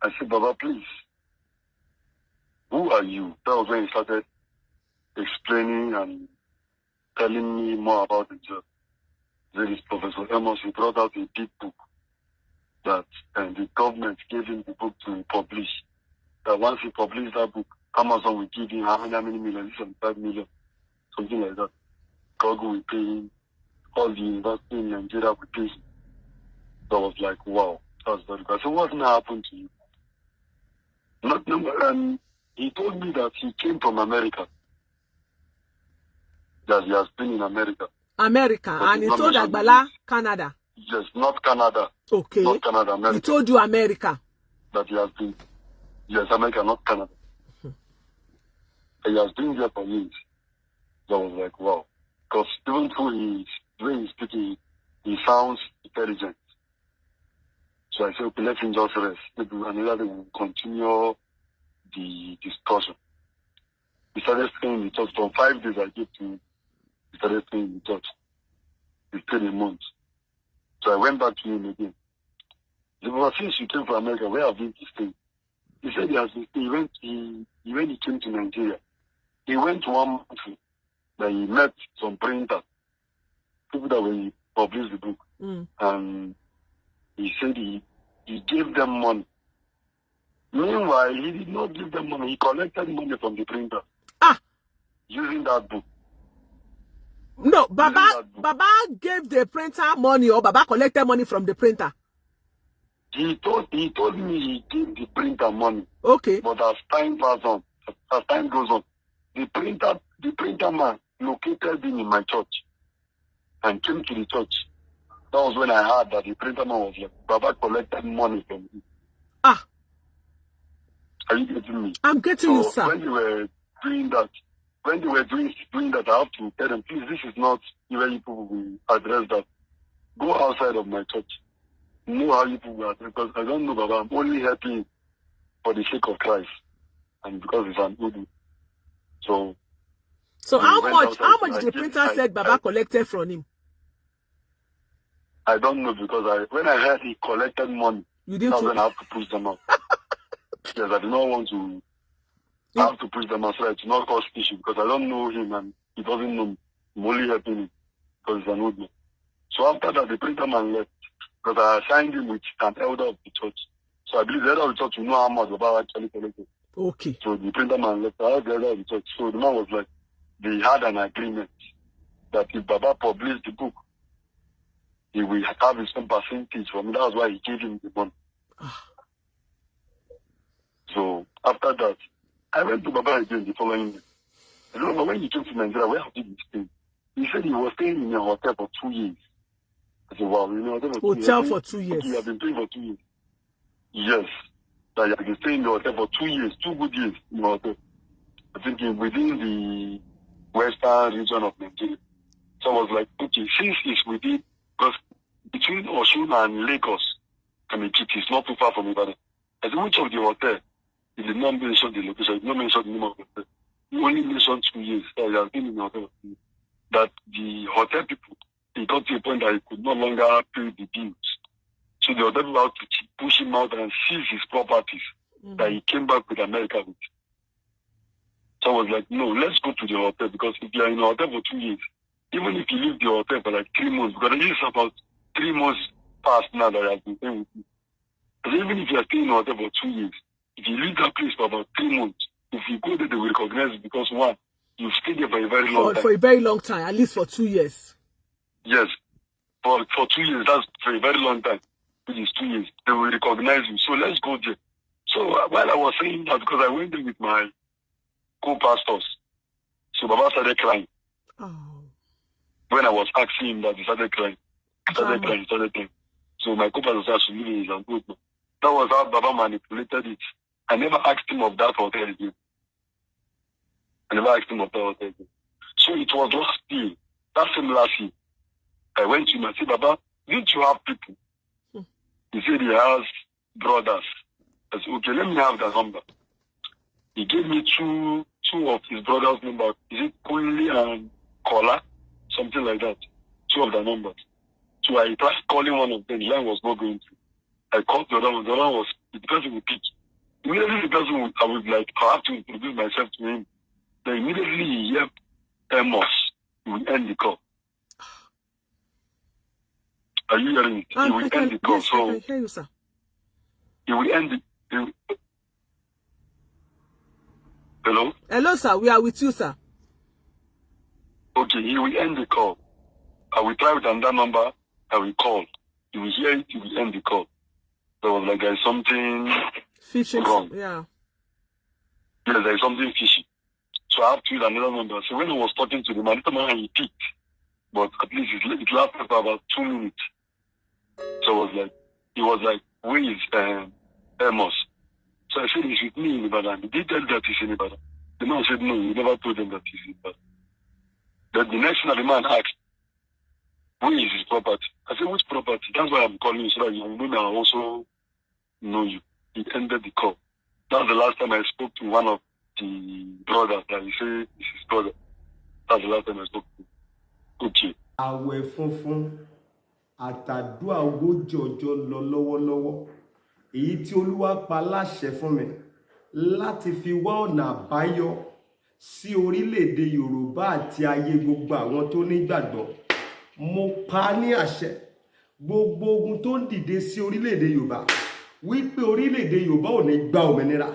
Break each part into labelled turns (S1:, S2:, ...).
S1: I said, Baba, please, who are you? That was when he started explaining and telling me more about himself. There is Professor Amos. He brought out a big book that the government gave him the book to publish. That once he published that book, Amazon will give him how many million, 75 million, something like that. Google will pay him, all the university in Nigeria will pay him. So I was like, wow, that's very good. So what's going to happen to you? He told me that he came from America. That he has been in America.
S2: America, and he told Agbala, Canada.
S1: Yes, not Canada.
S2: Okay.
S1: Not Canada, America.
S2: He told you America.
S1: That he has been. Yes, America, not Canada. He has been there for years. So I was like, wow. Because even through the way he's speaking, he sounds intelligent. So I said, okay, let him just rest. Maybe another day we'll continue the discussion. He started staying in the church. For 5 days I gave to him. He started staying in the church. He stayed a month. So I went back to him again. He said, since you came from America, where have you been staying? He said he has been staying. When he came to Nigeria, he went to one month that he met some printers, people that will publish the book. And he said he gave them money. Meanwhile, he did not give them money. He collected money from the printer. Using that book.
S2: No, Baba gave the printer money, or Baba collected money from the printer.
S1: He told me he gave the printer money.
S2: Okay.
S1: But as time goes on, the printer man located him in my church and came to the church. That was when I heard that the printer man was like, Baba collected money from him. Are you getting me?
S2: I'm getting you, sir.
S1: When they were doing that, I have to tell them, please, this is not where you people will address that. Go outside of my church. Know how you people will address, because I don't know, Baba. I'm only helping for the sake of Christ and because it's an Udu. So
S2: how much the printer said Baba collected from him?
S1: I don't know, because when I heard he collected money, that's when I have to push them out. Yes, I do not want to have to push them out so to not cause issue, because I don't know him and he doesn't know me. I'm only helping him because he's an old man. So after that, the printer man left, because I assigned him with an elder of the church. So I believe the elder of the church will know how much Baba actually collected.
S2: Okay.
S1: So the printer man left. I asked the elder of the church. So the man was like, they had an agreement that if Baba published the book, he will have his own percentage from me. That was why he gave him the money. So after that, I went to Baba again the following day. I don't know, when he came to Nigeria, where have you been staying? He said he was staying in a hotel for 2 years. I said, wow,
S2: hotel for 2 years.
S1: Okay, you have been staying for 2 years. Yes. That you have been staying in the hotel for 2 years, 2 good years in the hotel. I think within the western region of Nigeria. So I was like, okay, since it's within, because between Osun and Lagos, and it's not too far from Ibadan. I said, which of the hotel? He did not mention the location, he did not mention the name of the hotel. He only mentioned 2 years. So he has been in the hotel. That the hotel people, he got to a point that he could no longer pay the bills. So the hotel people had to push him out and seize his properties that he came back with America with. So I was like, no, let's go to the hotel, because if you are in a hotel for 2 years, even if you leave the hotel for like 3 months, because it is about 3 months past now that I have been staying with you. But even if you are staying in a hotel for 2 years, if you leave that place for about 3 months, if you go there, they will recognize it, because one, you stayed there for a very long time.
S2: For a very long time, at least for 2 years.
S1: Yes. For 2 years, that's for a very long time. Which is 2 years. They will recognize you. So let's go there. So while I was saying that, because I went there with my co-pastors, so Baba started crying. When I was asking him that, he started crying. He started crying. So my co-pastor said, "Should leave it and go." That was how Baba manipulated it. I never asked him of that hotel again. So it was last year, that same last year, I went to him and said, Baba, didn't you have people? He said he has brothers. I said, okay, let me have the number. He gave me two of his brothers' numbers. Is it Kunli and Kola? Something like that. 2 of the numbers. So I tried calling one of them. The line was not going through. I called the other one. The other one was, the person would pick. Immediately the person, I was like, I have to introduce myself to him. Then immediately he yelled, Amos. He will end the call. Are you hearing it? He will end the call.
S2: Yes,
S1: so
S2: I can hear you, sir.
S1: He will end it. Hello?
S2: Hello, sir. We are with you, sir.
S1: Okay, he will end the call. I will try with another number. I will call. He will hear it. He will end the call. There was like there's something
S2: Fishing,
S1: wrong.
S2: Yeah.
S1: Yes, there's something fishy. So I have to use another number. So when I was talking to the man, he picked. But at least it lasted for about 2 minutes. So he was like, where is Amos? So I said, he's with me in Ibadan. Did he tell that he's in Ibadan? The man said, no, he never told them that he's in Ibadan. Then the next thing the man asked, where is his property? I said, which property? That's why I'm calling you, so that you know I also know you. He ended the call. That's the last time I spoke to one of the brothers that he said is his brother. That's the last time I spoke to him. Okay.
S3: Àwẹ̀ funfun àtàdúà ogójì ọjọ́ lọ lọ́wọ́lọ́wọ́. Èyí tí Olúwa pa láṣẹ fún mi láti fi wá ọ̀nà àbáyọ sí orílẹ̀-èdè Yorùbá àti ayé gbogbo àwọn tó nígbàgbọ́. Mo pa ní àṣẹ gbogbo ogun tó ń dìde sí orílẹ̀-èdè Yorùbá wípé orílẹ̀-èdè Yorùbá ò ní gba òmìnira.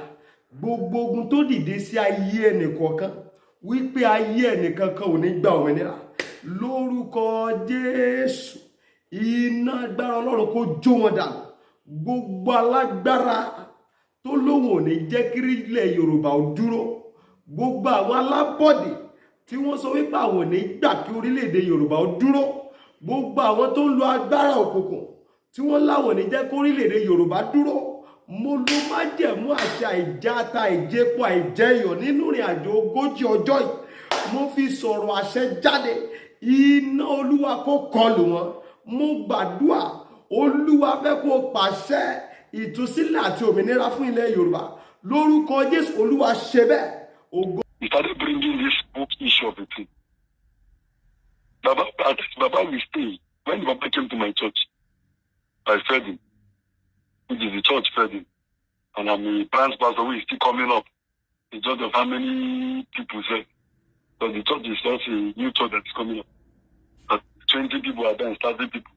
S3: Gbogbo ogun tó dìde sí ayé ẹnìkọ̀ọ̀kan wípé ayé ẹnìkankan ò ní gba òmìnira. Lórúkọ Jésù iná agbára Ọlọ́run kó jó wọn dànù. Gbogbo alágbára tó lóhùn ò ní jẹ́ kí ilẹ̀ Yorùbá ó dúró. Gbogbo àwọn alábọ̀dé tí wọ́n sọ wípé àwọn ò ní gbà kí orílẹ̀-èdè Yorùbá ó dúró. Gbogbo àwọn tó ń lo agbára òkùnkùn tí wọ́n láwọn ò ní jẹ́ kí orílẹ̀-èdè Yorùbá dúró. Mo ló májẹ̀mú àṣẹ àìjáta àìjẹpo àìjẹyọ̀ nínú ìrìn àjò ogójì ọjọ́ yìí. Mo fi sọ̀rọ̀ àṣẹ jáde. Iná Olúwa kó kọlù wọn. Mo gbàdúrà Olúwa fẹ́ kó pàṣẹ ìtúsílẹ̀ àti òmìnira fún ilẹ̀ Yorùbá. Lórúkọ Jésù Olúwa ṣe bẹ́ẹ̀. Ògo.
S1: He started bringing this book issue of the thing. Baba will stay. When Baba came to my church, I fed him. Which is the church fed him. And I'm a branch pastor who is still coming up. The judge of how many people said. Because the church is just a new church that is coming up. But 20 people are there and 30 people.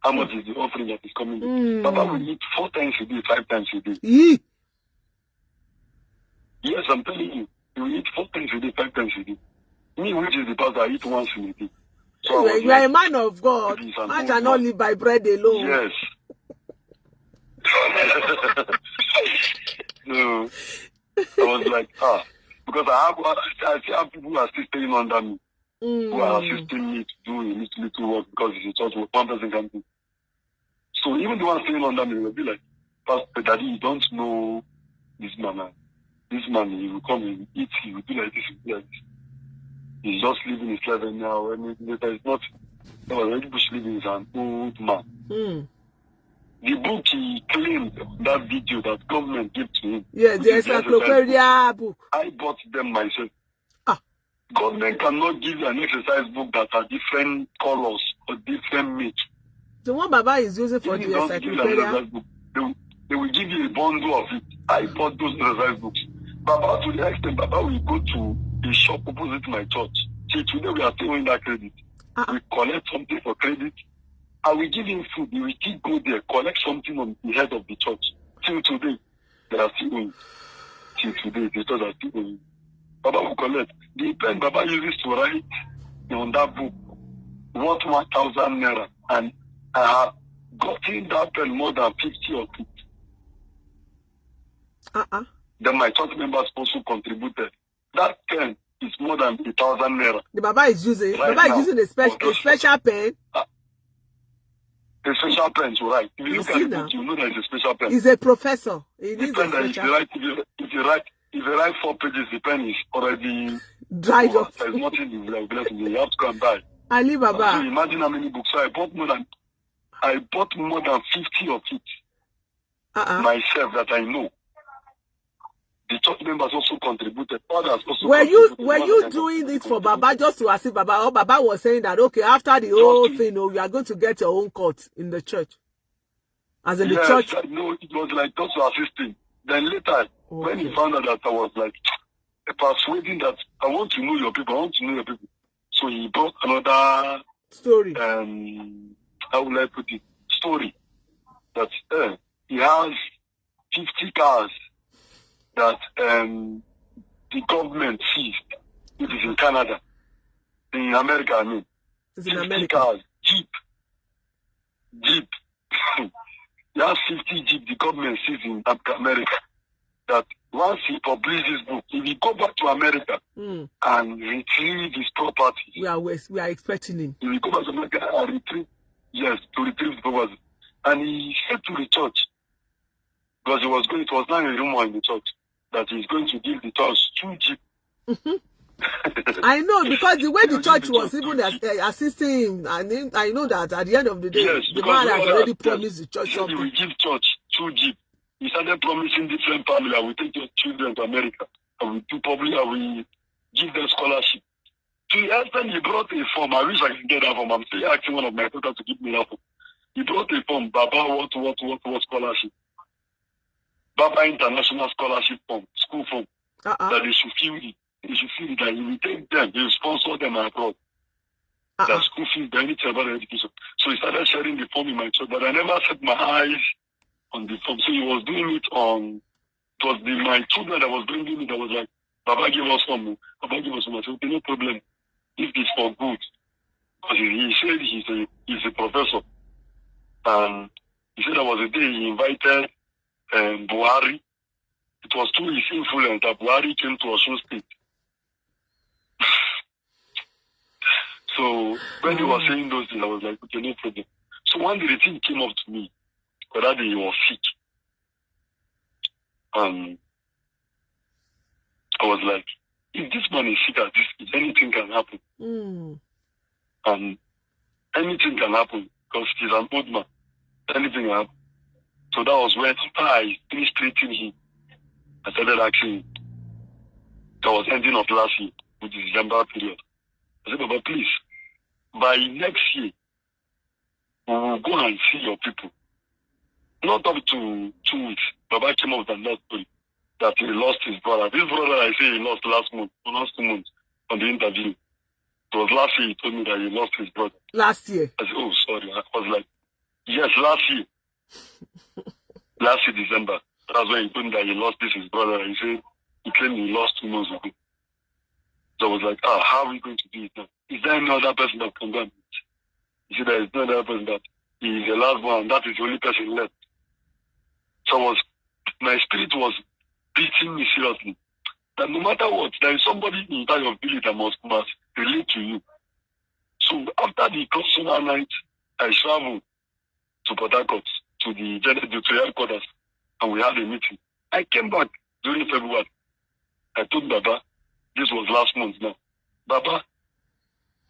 S1: How much is the offering that is coming in? Baba will eat 4 times a day, 5 times a day. Yes, I'm telling you. He will eat 4 times a day, 5 times a day. Me, which is the pastor, I eat once in a day. So
S2: you are a man of God. Man cannot live by bread alone.
S1: Yes. No. I was like, because I see how people are still staying under me. Who are assisting me to do a little work because it's a church work one person can do. So even the one staying under me will be like, Pastor Daddy, you don't know this man. This man, he will come and eat, he will do like this, he will do like this. He's just living his life and now when later it's not already bush living, is an old man. The book he claimed, that video that government gave to him. Yeah,
S2: the encyclopedia book.
S1: I bought them myself. Government cannot give you an exercise book that are different colors or different mates.
S2: The one Baba is using for the encyclopedia.
S1: They will give you a bundle of it. I bought those exercise books. Baba, to the extent, Baba will go to a shop opposite my church. See, today we are still in that credit. We collect something for credit. I will give him food. He will still go there, collect something on the head of the church. Till today, they are still going. Till today, the church are still going. Baba will collect. The pen Baba uses to write on that book worth 1,000 naira. And I have gotten that pen more than 50 of it. Then my church members also contributed. That pen is more than 1,000 naira.
S2: The Baba is using a special pen.
S1: A special pen to write. If you look at the book, you know that it's a special pen.
S2: He's a professor. He needs
S1: a special. If you write 4 pages, the pen is already
S2: dried up.
S1: There's nothing left. You have to go and buy.
S2: Ali Baba.
S1: So imagine how many books. So I bought more than 50 of it myself that I know. The church members also contributed. Others also.
S2: Were you doing it for Baba just to assist Baba? Or Baba was saying that okay, after the whole thing, you are going to get your own court in the church, as in the church.
S1: No, it was like just to assist him. Then later, when he found out that I was like persuading that I want to know your people, I want to know your people. So he brought another
S2: story.
S1: How will I put it? Story that he has 50 cars that the government seized. It is in Canada, in America. I mean,
S2: it's in
S1: 50
S2: America.
S1: cars, Jeep. He has 50 Jeep. The government seized in America. That once he publishes this book, he will go back to America and retrieve his property.
S2: We are expecting him.
S1: He will go back to America and retrieve the property. And he said to the church, because it was now a rumor in the church, that he's going to give the church 2 Jeep.
S2: I know, because the way the church was even assisting him, and I know that at the end of the day, the man has already promised the church something.
S1: He will give church 2 Jeep. He started promising different families, I will take your children to America. I will do public, I will give them scholarship. To the extent he brought a form, I wish I could get that form. I'm still asking one of my tutors to give me that form. He brought a form, Baba, what scholarship? Baba International Scholarship Form, school form, that they should fill it. They should feel that he will take them, he will sponsor them abroad. That school fees, they need to about education. So he started sharing the form in my church, but I never set my eyes on the form. So he was doing it on, it was my children that was bringing it, that was like, Baba give us form, Baba give us form. I said, okay, no problem, if it's for good. Because he said he's a professor. And he said there was a day he invited Buhari. It was through his influence that Buhari came to Osun State. So when he was saying those things, I was like, okay, no problem. So one day the thing came up to me, but that day he was sick. I was like, if this man is sick at this, anything can happen. Anything can happen, because he's an old man. Anything can happen. So that was when I finished treating him. I started asking him. That was ending of last year, which is December period. I said, Baba, please, by next year, we will go and see your people. Not up to 2 weeks. Baba came up with another story that he lost his brother. This brother I say he lost last 2 months on the interview. It was last year he told me that he lost his brother.
S2: Last year?
S1: I said, oh, sorry. I was like, yes, last year. Last year, December. That's when he told me that he lost his brother. He said he claimed he lost 2 months ago. So I was like, how are we going to do it now? Is there any other person that can go and do it? He said there is no other person that he is the last one, and that is the only person left. So my spirit was beating me seriously. That no matter what, there is somebody in your village that must relate to you. So after the consular night, I traveled to Port Harcourt, to the general headquarters, and we had a meeting. I came back during February. I told Baba, this was last month now, Baba,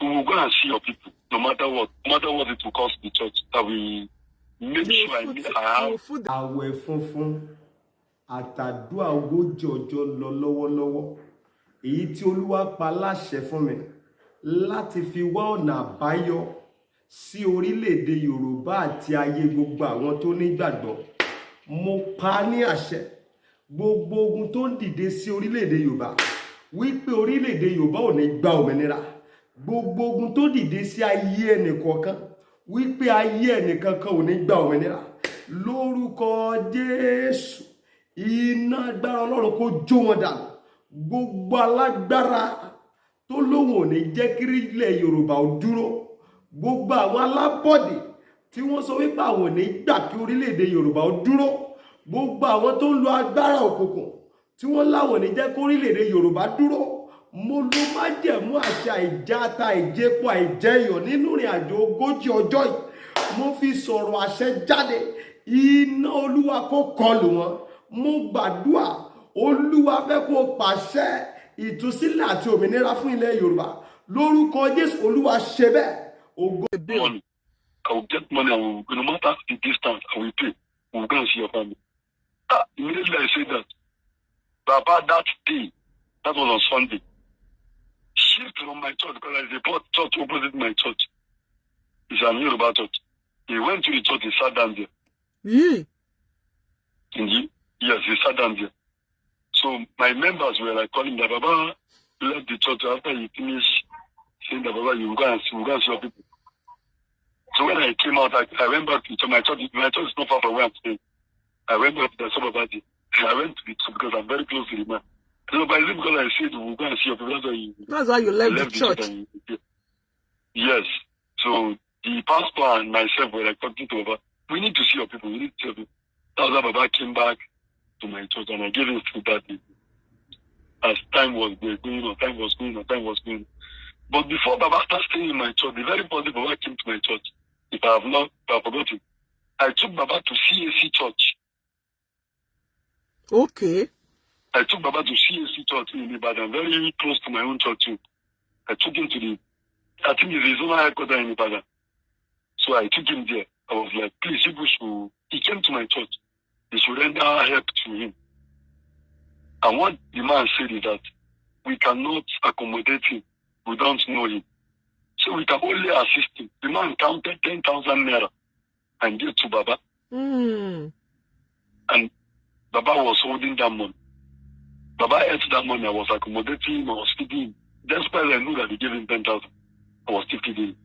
S1: we will go and see your people, no matter what it will cost the church, that we make sure I have.
S3: Àwẹ̀ funfun àtàdúrà ogójì ọjọ́ lọ lọ́wọ́lọ́wọ́, èyí tí Olúwa pa láṣẹ fún mi láti fi wá ọ̀nà àbáyọ sí orílẹ̀-èdè Yorùbá àti ayé gbogbo àwọn tó nígbàgbọ́. Mo pa ní àṣẹ gbogbo ogun tó ń dìde sí orílẹ̀-èdè Yorùbá wípé orílẹ̀-èdè Yorùbá ò ní gba òmìnira. Gbogbo ogun tó dìde sí ayé ẹnìkọ̀ọ̀kan wípé ayé ẹnìkankan ò ní gba òmìnira. Lórúkọ Jésù, iná agbára Ọlọ́run kó jó wọn dànù. Gbogbo alágbára tó lóhùn ò ní jẹ́ kí ilẹ̀ Yorùbá ó dúró. Gbogbo àwọn alábọ̀dé tí wọ́n sọ wípé àwọn ò ní gbà kí orílẹ̀-èdè Yorùbá ó dúró. Gbogbo àwọn tó ń lo agbára òkùnkùn tí wọ́n láwọn ò ní jẹ́ kí orílẹ̀-èdè Yorùbá dúró. Mo ló májẹ̀mú àti àìjáta ìjẹ́pọ̀ àìjẹyọ̀ nínú ìrìn àjò ogójì ọjọ́ yìí. Mo fi sọ̀rọ̀ àṣẹ jáde. Iná Olúwa kó kọlù wọn. Mo gbàdúrà Olúwa fẹ́ kó pàṣẹ ìtúsílẹ̀ àti òmìnira fún ilẹ̀ Yorùbá. Lórúkọ Jésù, Olúwa ṣe bẹ́ẹ̀.
S1: Money. I will get money. No matter the distance, I will pay. We will go and see your family. Immediately I said that. Baba, that day, that was on Sunday. Shift from my church, because there is a church opposite my church. It's a Yoruba church. He went to the church, he sat down there.
S2: He
S1: Yes, he sat down there. So my members were like calling that Baba left the church after he finished saying that Baba, you go and see your people. So when I came out, I went back to my church. My church is not far from where I'm staying. I went back to the suburb. I went to the church because I'm very close to the man. So by the because I said we'll go and see your people.
S2: That's why you left the church.
S1: Yes. So the pastor and myself were like talking to Baba. We need to see your people. We need to see your people. That was how Baba came back to my church and I gave him food that day. As time was going on. But before Baba started staying in my church, the very first day Baba came to my church, if I have forgotten, I took Baba to CAC church.
S2: Okay.
S1: I took Baba to CAC church in Ibadan, very close to my own church too. I took him to I think it's his own headquarters in Ibadan. So I took him there. I was like, please, he came to my church. They should render help to him. And what the man said is that we cannot accommodate him. We don't know him. So we can only assist him. The man counted 10,000 naira and gave to Baba. And Baba was holding that money. Baba ate that money. I was accommodating him. I was feeding him. Despite I knew that he gave him 10,000, I was still feeding him.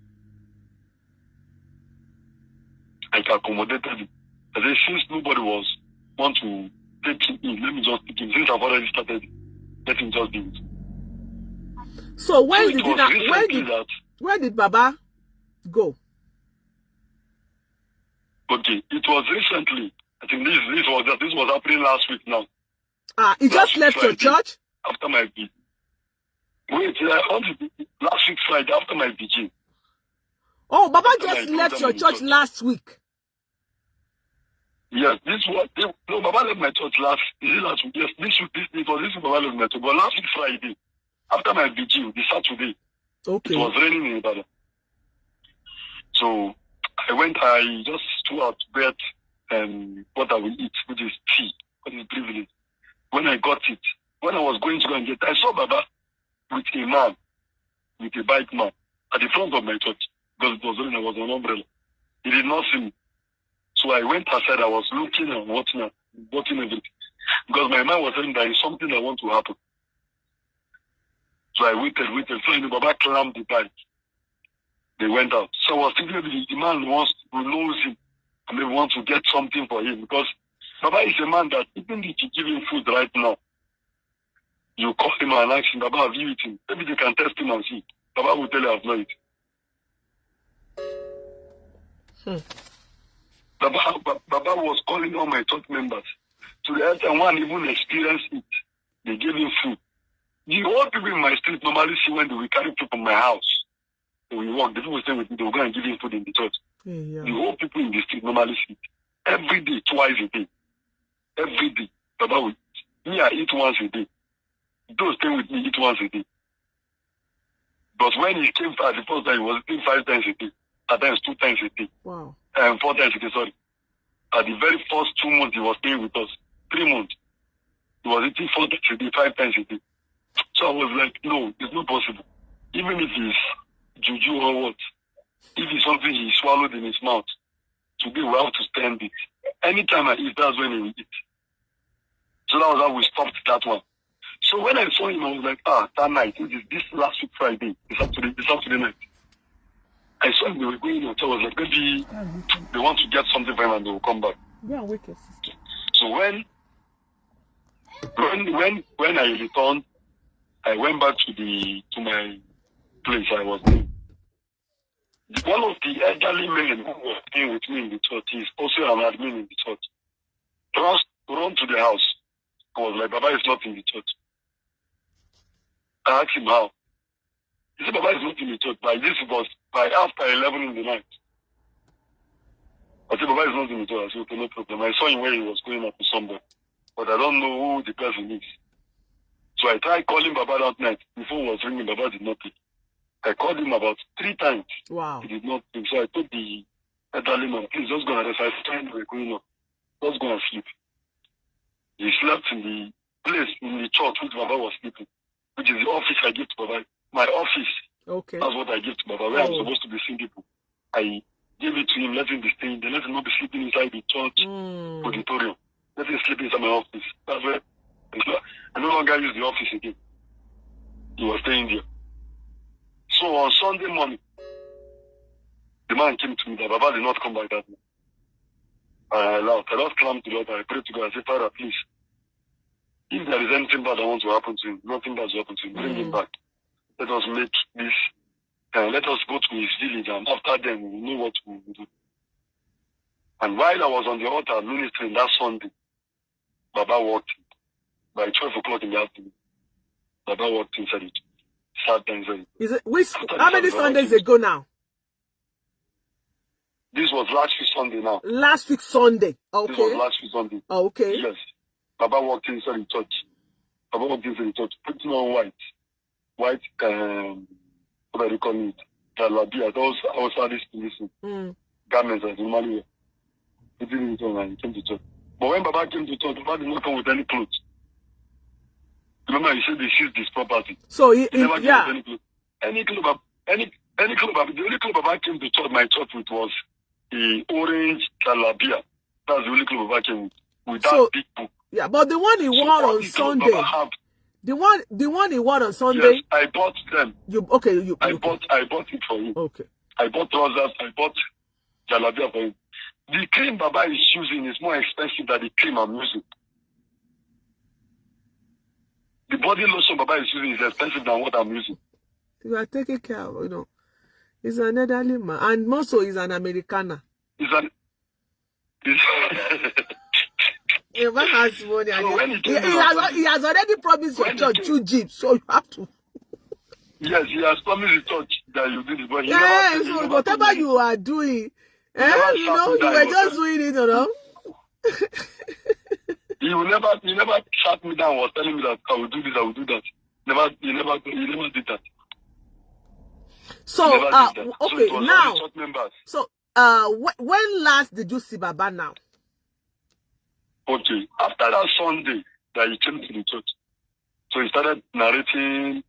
S1: I accommodated him. I said, since nobody want to take him in, let me just take him. Since I've already started, let him just do it.
S2: So where did Baba go?
S1: Okay, it was recently. I think this was happening last week now.
S2: He just left your church?
S1: After my vigil. Wait, last week Friday after my vigil.
S2: Oh, Baba just left your church last week.
S1: Yes, Baba left my church last week? Yes, this week Baba left my church. But last week Friday, after my vigil, the Saturday,
S2: okay,
S1: it was raining in Ibadan. So I just threw out bread and what I will eat, which is tea, what is privilege. When I got it, when I was going to go and get it, I saw Baba with a man, with a bike man, at the front of my church, because it was raining, I was on an umbrella. He did not see me. So I went outside, I was looking and watching everything. Because my mind was saying there is something that want to happen. So I waited. So Baba climbed the bike. They went out. So I was thinking the man knows him and maybe wants to get something for him. Because Baba is a man that even if you give him food right now, you call him and ask him, Baba, have you eaten? Maybe they can test him and see. Baba will tell you, I've not eaten. Baba was calling all my church members. To the end, and one even experienced it. They gave him food. The old people in my street normally see when they will carry people from my house. They will walk. The people stay with me. They will go and give him food in the church.
S2: Yeah.
S1: The old people in the street normally see it. Every day, twice a day. Every day. Baba will eat. Me, I eat once a day. Those stay with me eat once a day. But when he came at the first time, he was eating 5 times a day. At times 2 times a day.
S2: Wow.
S1: 4 times a day, sorry. At the very first 2 months he was staying with us, 3 months, he was eating 4 times a day, 5 times a day. So I was like, no, it's not possible. Even if it's juju or what, if it's something he swallowed in his mouth, today we have to stand it. Anytime I eat, that's when he will eat. So that was how we stopped that one. So when I saw him, I was like, that night, which is this last week Friday, this Saturday night. I saw him, they were going out. So I was like, maybe they want to get something for him and they will come back.
S2: Go and wake your sister.
S1: So when I returned, I went back to my place I was in. One of the elderly men who was staying with me in the church is also an admin in the church. Run to the house. I was like, Baba is not in the church. I asked him how. He said, Baba is not in the church. By after 11 in the night. I said, Baba is not in the church. I said, okay, no problem. I saw him where he was going up to somebody. But I don't know who the person is. So I tried calling Baba that night. Before he was ringing, Baba did not pick. I called him about 3 times.
S2: Wow.
S1: He did not pick. So I told the elderly man, please just go and rest. I said, we're going up. Just go and sleep. He slept in the place in the church which Baba was sleeping, which is the office I give to Baba. My office.
S2: Okay.
S1: That's what I give to Baba, where I'm supposed to be seeing people. I gave it to him, let him be staying. They let him not be sleeping inside the church auditorium. Let him sleep inside my office. That's where I no longer use the office again. He was staying there. So on Sunday morning, the man came to me that Baba did not come back that night. I just climbed to the altar. I prayed to God. I said, Father, please, if there is anything bad that wants to happen to him, nothing bad will happen to him, bring him back. Let us make this, let us go to his village, and after then we will know what we will do. And while I was on the altar ministering that Sunday, Baba walked in. By 12 o'clock in the afternoon, Baba walked inside it. Sat down inside it.
S2: How many Sundays ago now?
S1: This was last week Sunday now.
S2: Last week Sunday. Okay.
S1: This was last week Sunday.
S2: Okay.
S1: Yes. Baba walked inside the church. Baba walked inside the church, putting on white, what do you call it? Jalabia. Those outside this listen. Garments as normally wear. He didn't return and he came to church. But when Baba came to church, Baba did not come with any clothes. Remember, he said they seized this property.
S2: So
S1: he never came with any clothes. Any clothes. The only clothes Baba came to church, my church with, was the orange Jalabia. That's the only clothes Baba came with that big book.
S2: Yeah, but the one he wore on Sunday. The one he wore on Sunday.
S1: Yes, I bought them. I bought it for him.
S2: Okay.
S1: I bought trousers. I bought Jalabia for him. The cream Baba is using is more expensive than the cream I'm using. The body lotion Baba is using is expensive than what I'm using.
S2: You are taking care of, He's an elderly man. And more so, he's an Americana. He has money. And he has already promised your church 2 jeeps, so you have to.
S1: Yes, he has promised the church that you did it. But
S2: so whatever you are doing, you were just doing it,
S1: He never sat me down and was telling me that I will do this, I will do that. He never did that.
S2: So, okay,
S1: so
S2: now,
S1: so
S2: when last did you see Baba now?
S1: Okay, after that Sunday that he came to the church, so he started narrating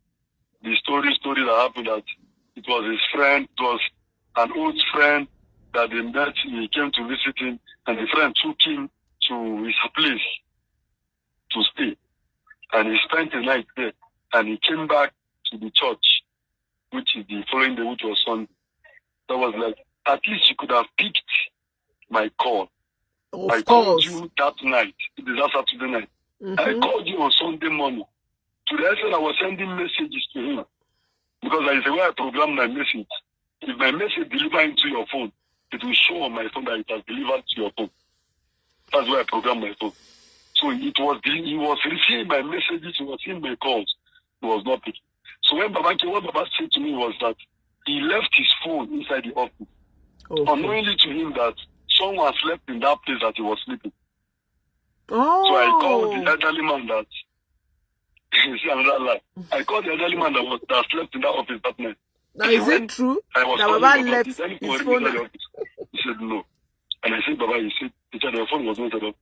S1: the story that happened, that it was his friend, it was an old friend that they met, he came to visit him, and the friend took him to his place to stay. And he spent the night there, and he came back to the church, which is the following day, which was Sunday. That was like, at least you could have picked my call. I called you that night, it is that Saturday night. I called you on Sunday morning. To the extent I was sending messages to him. Because that is the way I program my message. If my message delivers into your phone, it will show on my phone that it has delivered to your phone. That's why I program my phone. So he was receiving my messages, he was seeing my calls. He was not picking. So what Baba said to me was that he left his phone inside the office. Unknowingly to him that someone slept in that place that he was sleeping. So I called the elderly man that you see another lie. I called the elderly man that slept in that office that night.
S2: Now is it true that Baba left his phone?
S1: He said no. And I said, Baba, he said, teacher, your phone was not set up.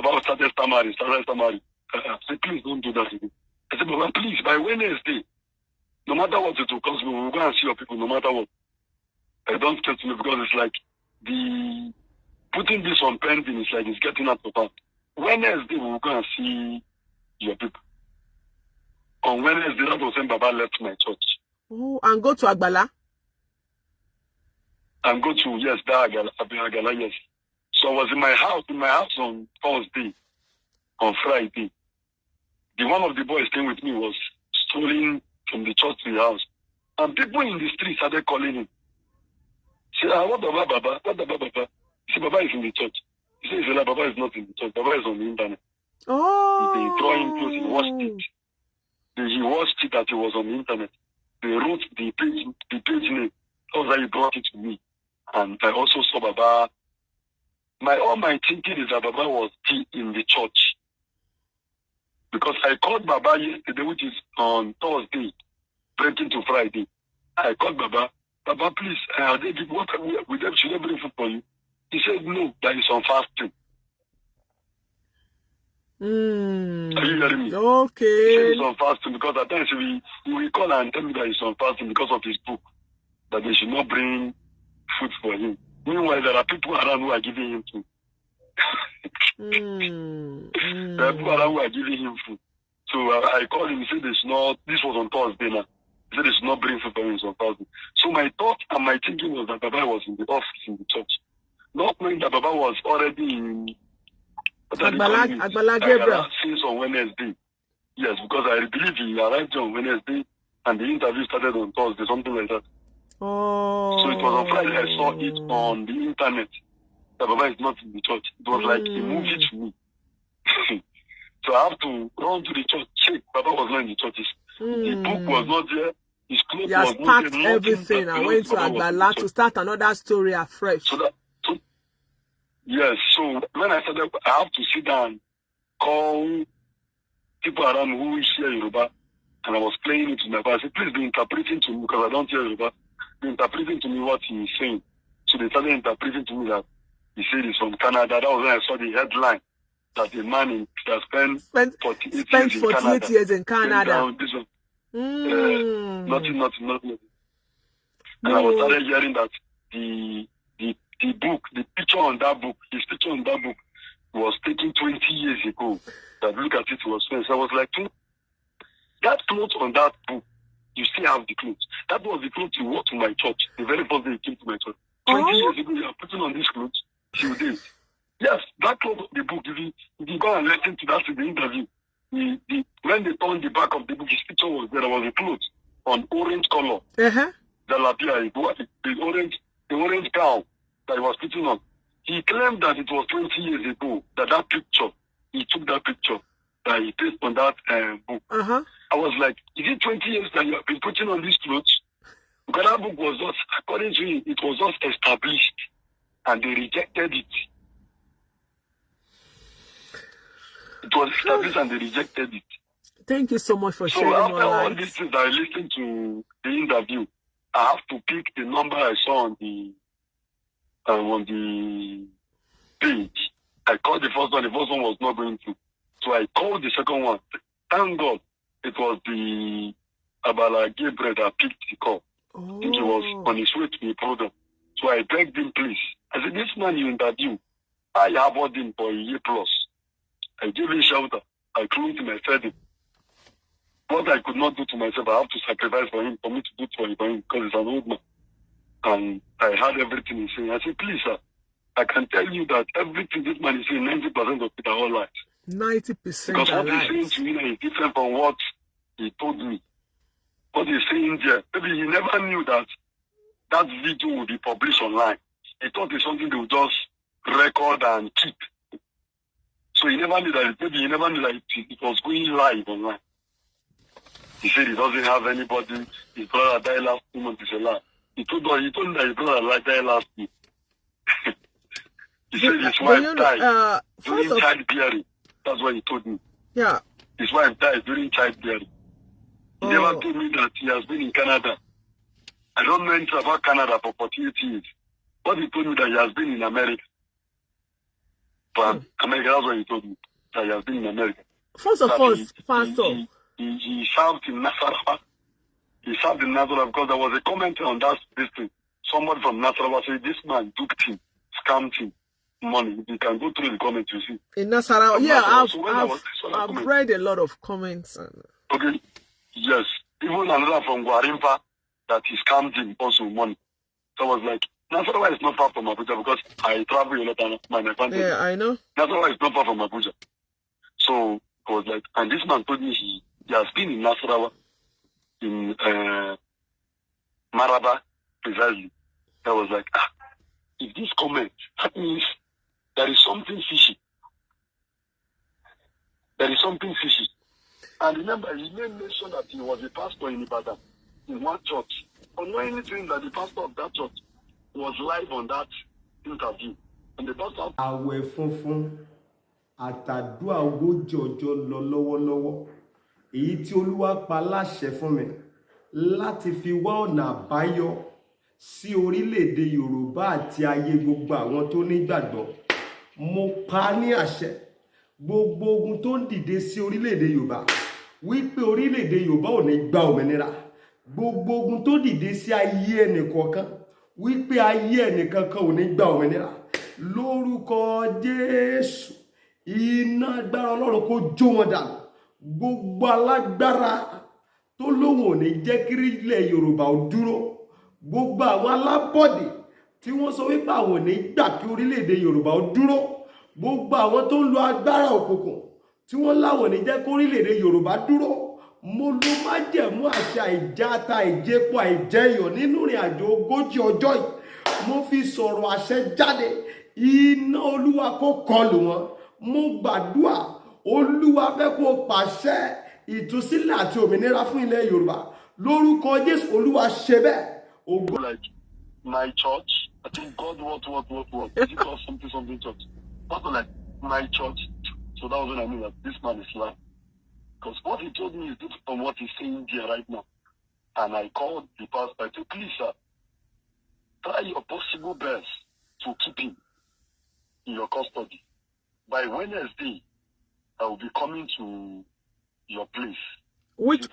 S1: Baba started stammering. I said, please don't do that again. I said, Baba, please, by Wednesday, no matter what it will cost me, we will go and see your people no matter what. I don't get to me because it's like the putting this on pending is like it's getting out of hand. Wednesday, we will go and see your people. On Wednesday, that was when Baba left my church.
S2: Oh, and go to Agbala?
S1: And go to, yes, that Agbala, yes. So I was in my house on Thursday, on Friday. One of the boys staying with me was strolling from the church to the house. And people in the street started calling him. He said, what about Baba? What about Baba? He said, Baba is in the church. He said, Baba is not in the church. Baba is on the internet.
S2: Oh.
S1: They draw him close. He watched it. He watched it that he was on the internet. They wrote the page name. That was how he brought it to me. And I also saw Baba. All my thinking is that Baba was still in the church. Because I called Baba yesterday, which is on Thursday, breaking to Friday. I called Baba. Baba, please, should they bring food for you? He said, no, that is on fasting. Are you hearing me?
S2: Okay.
S1: He said it's on fasting because at times he will call and tell me that he's on fasting because of his book, that they should not bring food for him. Meanwhile, there are people around who are giving him food. People around were giving him food. So I called him. He said, this was on Thursday now. He said, they should not bring food for him on Thursday. So my thought and my thinking was that Baba was in the office in the church. Not knowing that Baba was already in
S2: Agbala Gabriel.
S1: Since on Wednesday. Yes, because I believe he arrived on Wednesday and the interview started on Thursday, something like that.
S2: Oh.
S1: So it was on Friday. I saw it on the internet that Baba is not in the church. It was like a movie to me. So I have to run to the church, check. Baba was not in the churches. The book was not there. His clothes was not there.
S2: Packed everything. I went to Agbala to start another story afresh.
S1: Yes, so when I started, I have to sit down, call people around who hear Yoruba, and I was playing it to my father. I said, please be interpreting to me, because I don't hear Yoruba. Be interpreting to me what he is saying. So they started interpreting to me that he said he's from Canada. That was when I saw the headline that the man that spent
S2: 48 years in Canada.
S1: Nothing. And I was started hearing that the book, the picture on that book, his picture on that book was taken 20 years ago. That look at it was first. I was like, that clothes on that book, you still have the clothes. That was the clothes you wore to my church. The very first day you came to my church. 20 years ago, you are putting on these clothes till date. Yes, that clothes of the book, if you go and listen to that in the interview, when they turned the back of the book, his picture was there. There was a clothes on orange color. The labia, the orange gown that he was putting on. He claimed that it was 20 years ago that picture, he took that picture that he placed on that book. I was like, is it 20 years that you have been putting on these clothes? Because that book was just, according to him, it was just established and they rejected it. It was established and they rejected it.
S2: Thank you so much for sharing.
S1: So after all these things, I listened to the interview. I have to pick the number I saw on the page. I called the first one. The first one was not going through. So I called the second one. Thank God it was the Agbala Gabriel that picked the call. I think he was on his way to the program. So I begged him, please. I said, this man you interview, I have him for a year plus. I gave him shelter. I clothed him, I fed him. What I could not do to myself, I have to sacrifice for him, for me to do for him, because he's an old man. And I had everything he's saying. I said, please, sir, I can tell you that everything this man is saying, 90% of it are all lies.
S2: 90%
S1: because what he's saying to me now is different from what he told me. What he's saying there, maybe he never knew that that video would be published online. He thought it's something they would just record and keep. So he never knew that, maybe he never knew that it was going live online. He said he doesn't have anybody. His brother died last 2 months. It's a lie. He told me that his brother died last week. He said his wife died during childbearing. That's what he told me.
S2: Yeah.
S1: His wife died during childbearing. He never told me that he has been in Canada. I don't know anything about Canada for 48 years. But he told me that he has been in America. But America, that's what he told me. That he has been in America.
S2: First of all, Pastor.
S1: He served in Nasarawa. He served in Nasarawa because there was a comment on this thing. Somebody from Nasarawa said, this man duped him, scammed him, money. You can go through the comments, you see.
S2: In Nasarawa, yeah, I've read a lot of comments.
S1: Okay, yes. Even another from Guarimpa that he scammed him also money. So I was like, Nasarawa is not far from Abuja because I travel a lot and my family.
S2: Yeah, I know.
S1: Nasarawa is not far from Abuja. So I was like, and this man told me he has been in Nasarawa, in Maraba, precisely. I was like, if this comment, that means there is something fishy. There is something fishy. And remember, he made mention that he was a pastor in Ibadan, in one church. Unknowingly saying that the pastor of that church was live on that interview. And the pastor...
S3: Àwẹ̀ funfun àtàdúrà ogójì ọjọ́ lọ lọ́wọ́lọ́wọ́. Èyí tí Olúwa pa láṣẹ fún mi láti fi wá ọ̀nà àbáyọ sí orílẹ̀-èdè Yorùbá àti ayé gbogbo àwọn tó nígbàgbọ́. Mo pa ní àṣẹ gbogbo ogun tó ń dìde sí orílẹ̀-èdè Yorùbá wípé orílẹ̀-èdè Yorùbá ò ní gba òmìnira. Gbogbo ogun tó dìde sí ayé ẹnìkọ̀ọ̀kan wípé ayé ẹnìkankan ò ní gba òmìnira. Lórúkọ lórúkọ Jésù iná agbára Ọlọ́run kó jó wọn dànù gbogbo alágbára tó lóhùn ò ní jẹ́ kí ilẹ̀ Yorùbá ó dúró gbogbo àwọn alábọ̀dé tí wọ́n sọ wípé àwọn ò ní gbà kí orílẹ̀-èdè Yorùbá ó dúró gbogbo àwọn tó ń lo agbára òkùnkùn tí wọ́n láwọn ò ní jẹ́ kí orílẹ̀-èdè Yorùbá dúró mo ló májẹ̀mú àti àìjáta ìjẹpo àìjẹyọ̀ nínú ìrìn àjò 40 ọjọ́ yìí mo fi sọ̀rọ̀ àṣẹ jáde iná Olúwa kó kọlù wọn mo gbàdúrà Olúwa fẹ́ kó pàṣẹ ìtúsílẹ̀ àti òmìnira fún ilẹ̀ Yorùbá lórúkọ Jésù Olúwa ṣe bẹ́ẹ̀.
S1: Like my church, I think God what? Is it called something church? Not like my church. So that was when I knew that this man is lying. Because what he told me is different from what he's saying here right now. And I called the pastor. I said, please, sir, try your possible best to keep him in your custody. By Wednesday, I will be coming to your place.
S2: Which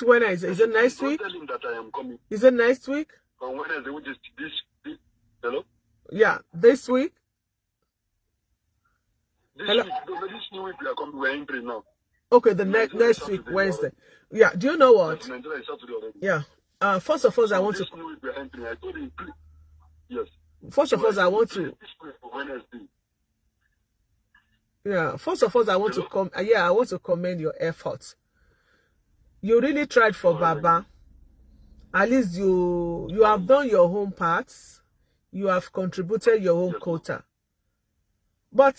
S2: Wednesday? Is it next week?
S1: Tell him that I am coming.
S2: Is it next week?
S1: On Wednesday, which is this hello?
S2: Yeah, this week.
S1: This
S2: hello?
S1: week, this new week we are coming, we're entering now.
S2: Okay, the next week, Wednesday. Yeah, do you know what? Yeah. First of all, I want to.
S1: This new week we are entering. I told him, please. Yes.
S2: First of all, I want to.
S1: This week Wednesday.
S2: Yeah. First of all, I want to come. Yeah, I want to commend your efforts. You really tried for Baba. At least you have done your own parts. You have contributed your own quota. But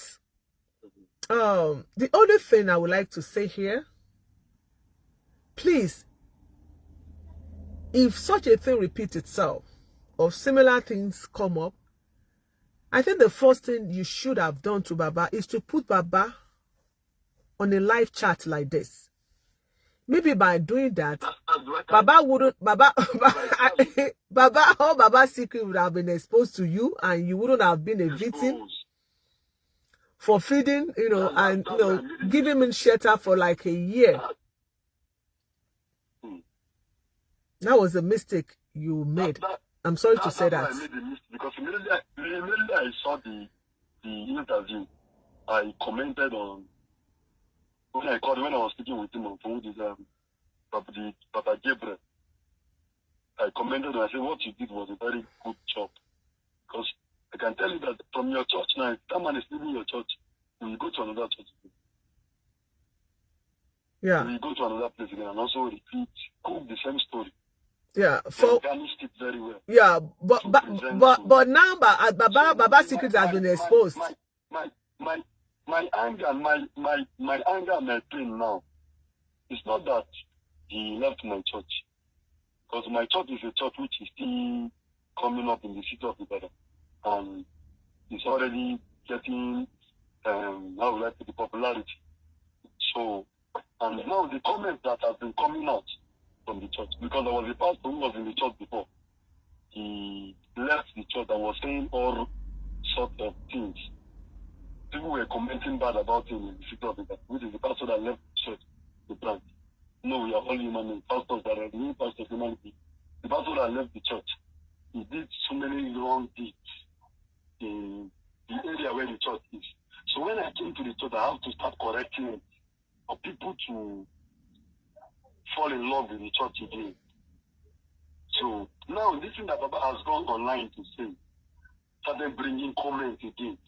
S2: the only thing I would like to say here, please, if such a thing repeats itself or similar things come up, I think the first thing you should have done to Baba is to put Baba on a live chat like this. Maybe by doing that, Baba wouldn't, all Baba's secret would have been exposed to you, and you wouldn't have been a victim for feeding, and giving him shelter for like a year. That was a mistake you made. I'm sorry to say that.
S1: I made a mistake because immediately I saw the interview, I commented on. When I was speaking with him on phone with Papa Gabriel, I commented and I said, what you did was a very good job. Because I can tell you that from your church now, if that man is leaving your church, when you go to another church again.
S2: Yeah.
S1: You go to another place again and also repeat, cook the same story.
S2: Yeah.
S1: Garnished it very well.
S2: Yeah, but now Baba's secret has been exposed.
S1: My anger and my pain now, it's not that he left my church. Because my church is a church which is still coming up in the city of Ibadan. And it's already getting, how would I say, the popularity. So, and now the comments that have been coming out from the church, because there was a pastor who was in the church before. He left the church and was saying all sorts of things. People were commenting bad about him in the city of Ibadan, which is the pastor that left the church, the branch. No, we are all human beings. Pastors that are new pastors, humanity. The pastor that left the church, he did so many wrong deeds in the area where the church is. So when I came to the church, I have to start correcting it for people to fall in love with the church again. So now this thing that Baba has gone online to say, started bringing comments again.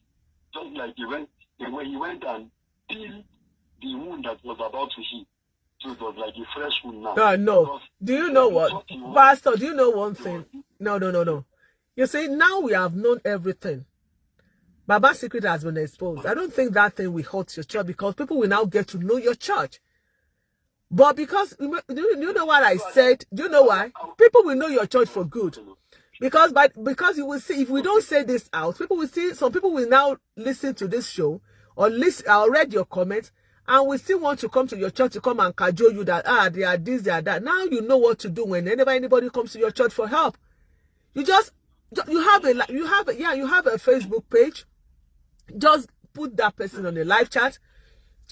S1: Just like he went and healed the wound that was about to heal. So it was like a fresh wound now.
S2: No. Do you know what? Pastor, do you know one thing? No. You see, now we have known everything. Baba's secret has been exposed. I don't think that thing will hurt your church because people will now get to know your church. But because, do you know what I said? Do you know why? People will know your church for good. Because you will see, if we don't say this out, people will see, some people will now listen to this show or read your comments and will still want to come to your church to come and cajole you that, they are this, they are that. Now you know what to do whenever anybody comes to your church for help. You have a Facebook page. Just put that person on a live chat,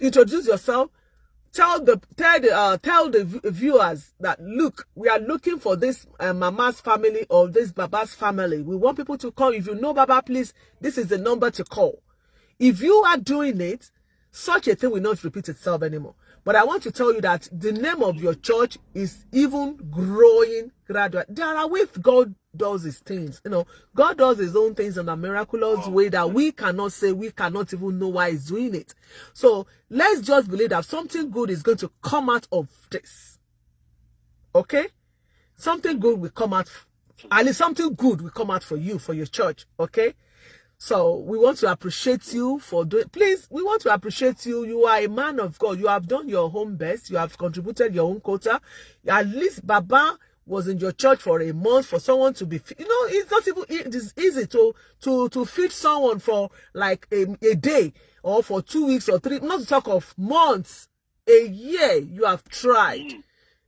S2: introduce yourself, tell the viewers that, look, we are looking for this mama's family or this baba's family. We want people to call. If you know Baba, please, this is the number to call. If you are doing it, such a thing will not repeat itself anymore. But I want to tell you that the name of your church is even growing gradually. There are ways God does his things. You know, God does his own things in a miraculous way that we cannot say, we cannot even know why he's doing it. So let's just believe that something good is going to come out of this. Okay? Something good will come out. At least something good will come out for you, for your church. Okay? So we want to appreciate you for doing. Please, we want to appreciate you. You are a man of God. You have done your own best. You have contributed your own quota. At least Baba was in your church for a month. For someone to be, you know, it's not even. It is easy to feed someone for like a day or for 2 weeks or 3. Not to talk of months, a year. You have tried,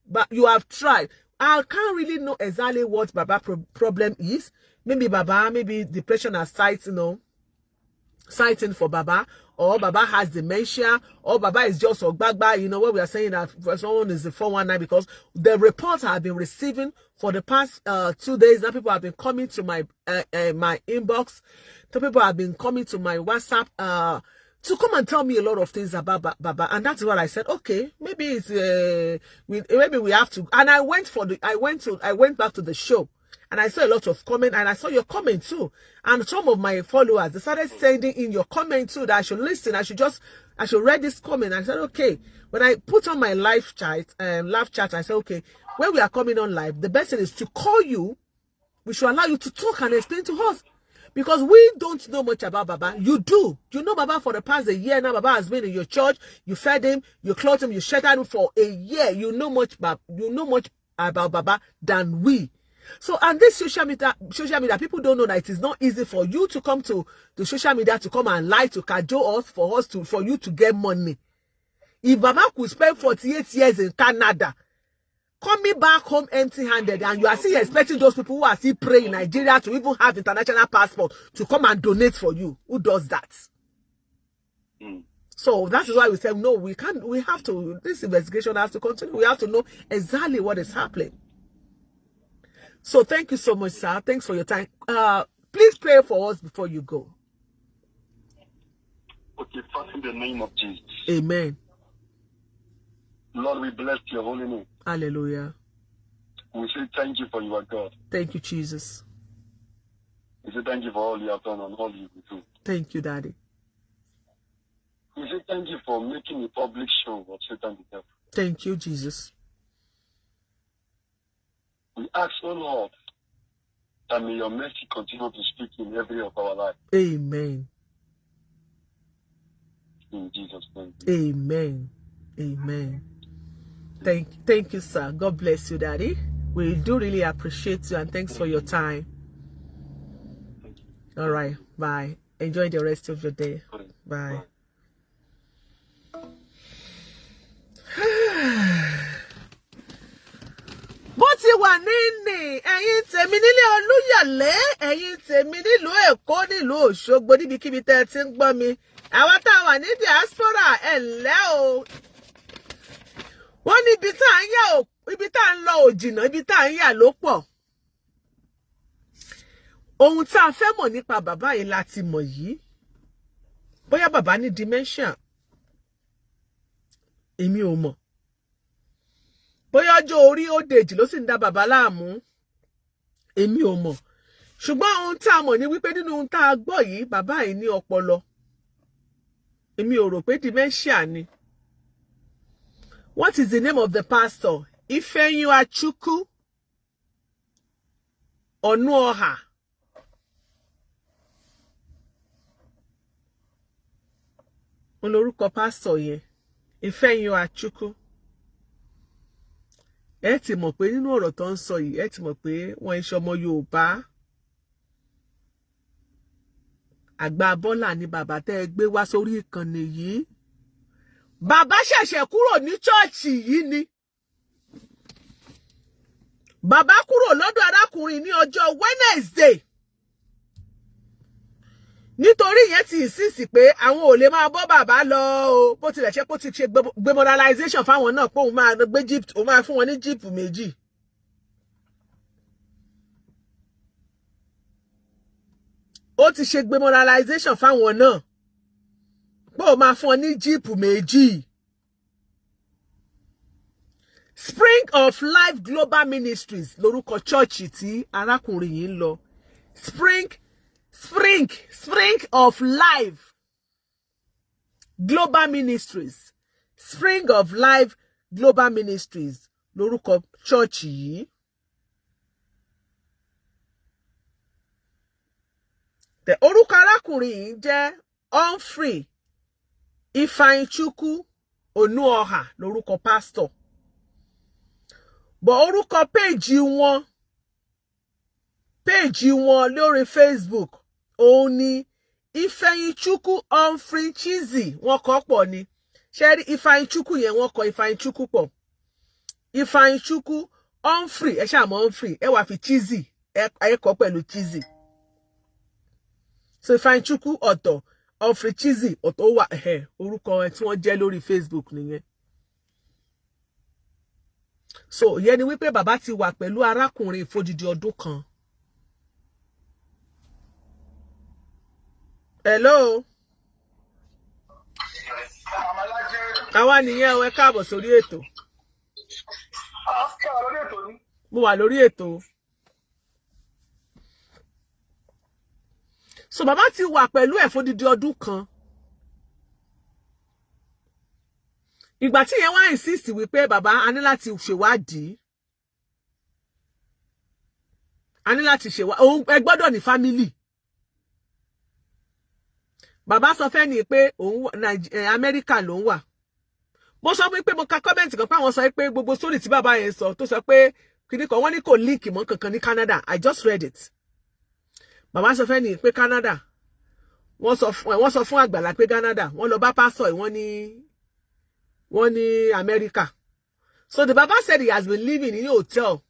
S2: but you have tried. I can't really know exactly what Baba problem is. Maybe Baba, maybe depression has sighting for Baba, or Baba has dementia, or Baba is just Gbagba. You know what we are saying, that someone is the 419, because the reports I have been receiving for the past 2 days. Now people have been coming to my my inbox. Some people have been coming to my WhatsApp to come and tell me a lot of things about Baba, and that's what I said. Okay, maybe it's maybe we have to. And I went back to the show. And I saw a lot of comment, and I saw your comment too. And some of my followers, they started sending in your comment too, that I should listen. I should read this comment. I said, okay. When I put on my live chat, I said, okay, when we are coming on live, the best thing is to call you. We should allow you to talk and explain to us. Because we don't know much about Baba. You do. You know Baba for the past a year now. Baba has been in your church. You fed him, you clothed him, you sheltered him for a year. You know much about Baba than we. So, and this social media, people don't know that it is not easy for you to come to the social media to come and lie, to cajole us, for you to get money. If Baba could spend 48 years in Canada, coming back home empty-handed, and you are still expecting those people who are still praying in Nigeria to even have international passport to come and donate for you, who does that? So that is why we said, no, we can't. We have to. This investigation has to continue. We have to know exactly what is happening. So thank you so much, sir. Thanks for your time. Please pray for us before you go.
S1: Okay, Father, in the name of Jesus.
S2: Amen.
S1: Lord, we bless your holy name.
S2: Hallelujah.
S1: We say thank you for your God.
S2: Thank you, Jesus.
S1: We say thank you for all you have done and all you will do.
S2: Thank you, Daddy.
S1: We say thank you for making a public show of Satan the devil.
S2: Thank you, Jesus.
S1: We ask, oh Lord, that may your mercy continue to speak in every of our life.
S2: Amen.
S1: In Jesus' name.
S2: Amen. Amen. Thank you, sir. God bless you, Daddy. We do really appreciate you, and thanks for your time. All right. Bye. Enjoy the rest of your day. Bye. Bó ti wà níní ẹ̀yin tèmi nílé Olúyọ̀lé, ẹ̀yin tèmi nílùú Èkó, nílùú Òṣogbo, níbikíbi tẹ́ ẹ ti ń gbọ́ mi. Àwa tá a wà ní diaspora ẹ ǹlẹ́ o. Wọ́n ní ibi tá à ń lọ ò jìnnà, ibi tá à ń yà ló pọ̀. Ohun tá a fẹ́ mọ̀ nípa bàbá yìí láti mọ̀ yìí. Bóyá bàbá ní dementia. Èmi ò mọ̀. Bóyá ọjọ́ orí ó dèjì ló sì ń dá bàbá láàmú. Èmi ò mọ̀. Ṣùgbọ́n ohun tá a mọ̀ ni wípé nínú ohun tá a gbọ́ yìí, bàbá yìí ní ọpọlọ. Èmi ò rò pé dementia ni. What is the name of the pastor? Ifeyinwachukwu Onuoha. Olórúkọ pastor yẹn. Ifeyinwachukwu. Ẹ ti mọ̀ pé nínú ọ̀rọ̀ tó ń sọ yìí, ẹ ti mọ̀ pé wọ́n ń ṣọmọ Yorùbá. Agbala ni bàbá tẹ́ ẹ gbé wá sórí ìkànnì yìí. Bàbá ṣẹ̀ṣẹ̀ kúrò ní chọ́ọ̀chì yìí ni. Bàbá kúrò lọ́dọ̀ arákùnrin ní ọjọ́ Wednesday. nítorí yẹn ti insist pé àwọn ò lè máa bọ́ bàbá lọ o bó tilẹ̀ ṣe kó ti ṣe gbemoralization fáwọn náà pé òun máa gbé jeep òun máa fún wọn ní jeep méjì. ó ti ṣe gbemoralization fáwọn náà pé òun máa fún wọn ní jeep méjì. Spring of Life Global Ministries lórúkọ chọ́ọ̀chì tí arákùnrin yìí ń lọ. Spring of Life Global Ministries. Spring of Life Global Ministries lórúkọ chọ́ọ̀chì yìí. Orúkọ arákùnrin yìí jẹ́ Humphrey Ifeanyichukwu Onuoha lórúkọ pastor. But orúkọ péèjì wọn lórí Facebook òun ni Ifeanyichukwu Humphrey Chizzy wọ́n kọ pọ̀ ni. Ṣé rí Ifeanyichukwu yẹn wọ́n kọ Ifeanyichukwu pọ̀. Ifeanyichukwu Humphrey ẹ ṣáà mọ̀ Humphrey ẹ wá fi Chizzy ẹ kọ pẹ̀lú Chizzy. So Ifeanyichukwu ọ̀tọ̀ Humphrey Chizzy ọ̀tọ̀ wà orúkọ tí wọ́n jẹ́ lórí Facebook nìyẹn. So ìyẹn ni wípé bàbá ti wà pẹ̀lú arákùnrin fódìdí ọdún kan. Hello. Àwa nìyẹn ẹ káàbọ̀ sórí ètò. Mo wà lórí ètò. So bàbá ti wà pẹ̀lú ẹ̀ fódìdí ọdún kan. Ìgbà tí yẹn wá insist wípé bàbá a ní láti ṣèwádìí. A ní láti ṣèwádìí. Òun ẹ gbọ́dọ̀ ní family. Bàbá sọ fẹ́ ni pé òun Amẹ́ríkà ló ń wà. Mo sọ pé mo ka comment kan pé àwọn sọ pé gbogbo story tí bàbá yẹn sọ tó sọ pé kíní kan wọ́n ní kò link mọ́ kankan ní Canada. I just read it. Bàbá sọ fẹ́ ni pé Canada. Wọ́n sọ fún Agbala pé Canada. Wọ́n lọ bá pastor wọ́n ní America. So the Baba said he has been living in a hotel.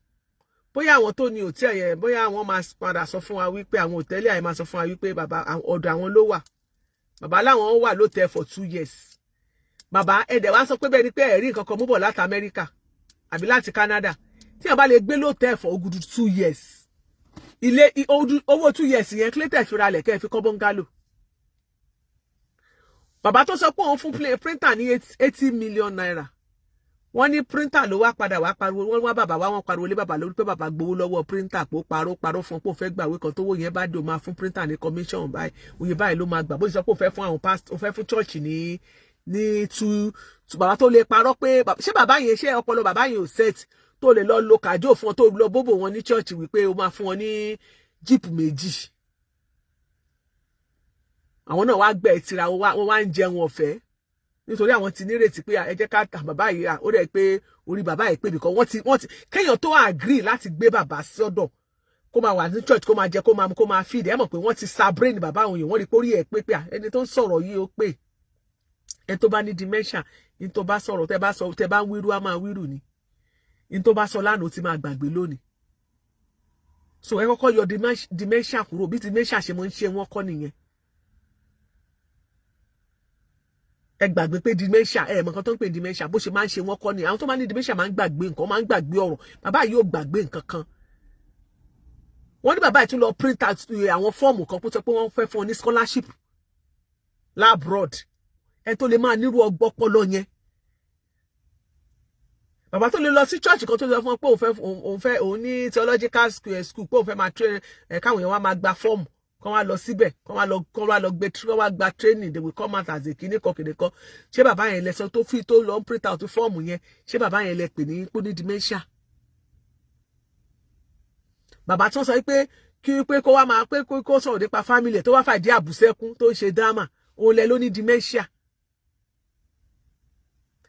S2: Bóyá àwọn tó ní hotel yẹn, bóyá àwọn máa padà sọ fún wa wípé àwọn hotel yẹn máa sọ fún wa wípé bàbá ọ̀dọ̀ àwọn ló wà. Bàbá láwọn wà lótẹ̀ for 2 years. Bàbá ẹ̀dẹ̀ wá sọ pé bẹ́ẹ̀ ni pé ẹ̀rí nǹkan kan mú bọ̀ láti America àbí láti Canada. Tí wọ́n bá lè gbé lótẹ̀ for ogudu 2 years. Ilé owó 2 years yẹn kílẹ̀tẹ̀ fi ra lẹ̀ kẹ́ fi kọ́ bọ́ngálò. Bàbá tó sọ pé òun fún printer ní 80 million naira. Wọ́n ní printer ló wá padà wá pariwo wọ́n wá bàbá wá wọ́n pariwo lé bàbá lórí pé bàbá gbowó lọ́wọ́ printer pé ó parọ́ fún pé ó fẹ́ gbàwé kan tówó yẹn bá dé ó máa fún printer ní commission báyìí òye báyìí ló máa gbà bó ṣe sọ pé ó fẹ́ fún àwọn pastor ó fẹ́ fún church ní tu bàbá tó lè parọ́ pé ṣé bàbá yẹn ṣé ọpọlọ bàbá yẹn ò set tó lè lọ lo kàjọ fún ọ tó lọ bóbò wọn ní church wípé ó máa fún wọn ní jeep méjì. Àwọn náà wá gbẹ tira wọ́n wá ń jẹun ọ̀fẹ́ nítorí àwọn ti nírètí pé ẹ jẹ́ ká ta bàbá yìí ó rẹ̀ pé orí bàbá yìí pé bìkan wọ́n ti kéèyàn tó agree láti gbé bàbá sọ́dọ̀ kó máa wà ní church kó máa jẹ kó máa feed ẹ mọ̀ pé wọ́n ti sa brain bàbá àwọn èèyàn wọ́n rí pórí ẹ̀ pé ẹni tó ń sọ̀rọ̀ yìí ó pé ẹ tó bá ní dementia ní tó bá sọ̀rọ̀ tẹ́ bá ń wíru á máa wíru ni ní tó bá sọ lánàá ó ti máa gbàgbé lónìí. So ẹ kọ́kọ́ yọ dementia kúrò bí dementia ṣe mọ́ ń ṣe wọ́n kọ́ nìyẹn. Ẹ gbàgbé pé dementia mọ̀ kan tó ń pè dementia bó ṣe máa ń ṣe wọ́n kọ́ ni àwọn tó máa ní dementia máa ń gbàgbé nǹkan máa ń gbàgbé ọ̀rọ̀ bàbá yìí ò gbàgbé nǹkan kan. Wọ́n ní bàbá yìí tún lọ print out àwọn fọ́ọ̀mù kan pé wọ́n fẹ́ fún ọ ní scholarship labroad ẹ tó lè máa nírú ọgbọ́pọlọ yẹn. Bàbá tó lè lọ sí church kan tó sọ fún ọ pé òun ní theological school pé òun fẹ́ máa train káwọn èèyàn wá máa gba fọ́ọ̀mù kọ́ wá lọ síbẹ̀ kọ́ wá lọ gba training they will come out as a kíní kan ṣé bàbá yẹn lẹ́sọ tó fi tó lọ print out fọ́ọ̀mù yẹn ṣé bàbá yẹn lẹ pè ní pé ní dementia. Bàbá tó sọ pé kó wá máa pé kó sọ̀rọ̀ nípa family tó wá fàdí àbùsẹ́kún tó ń ṣe drama òun lẹ ló ní dementia.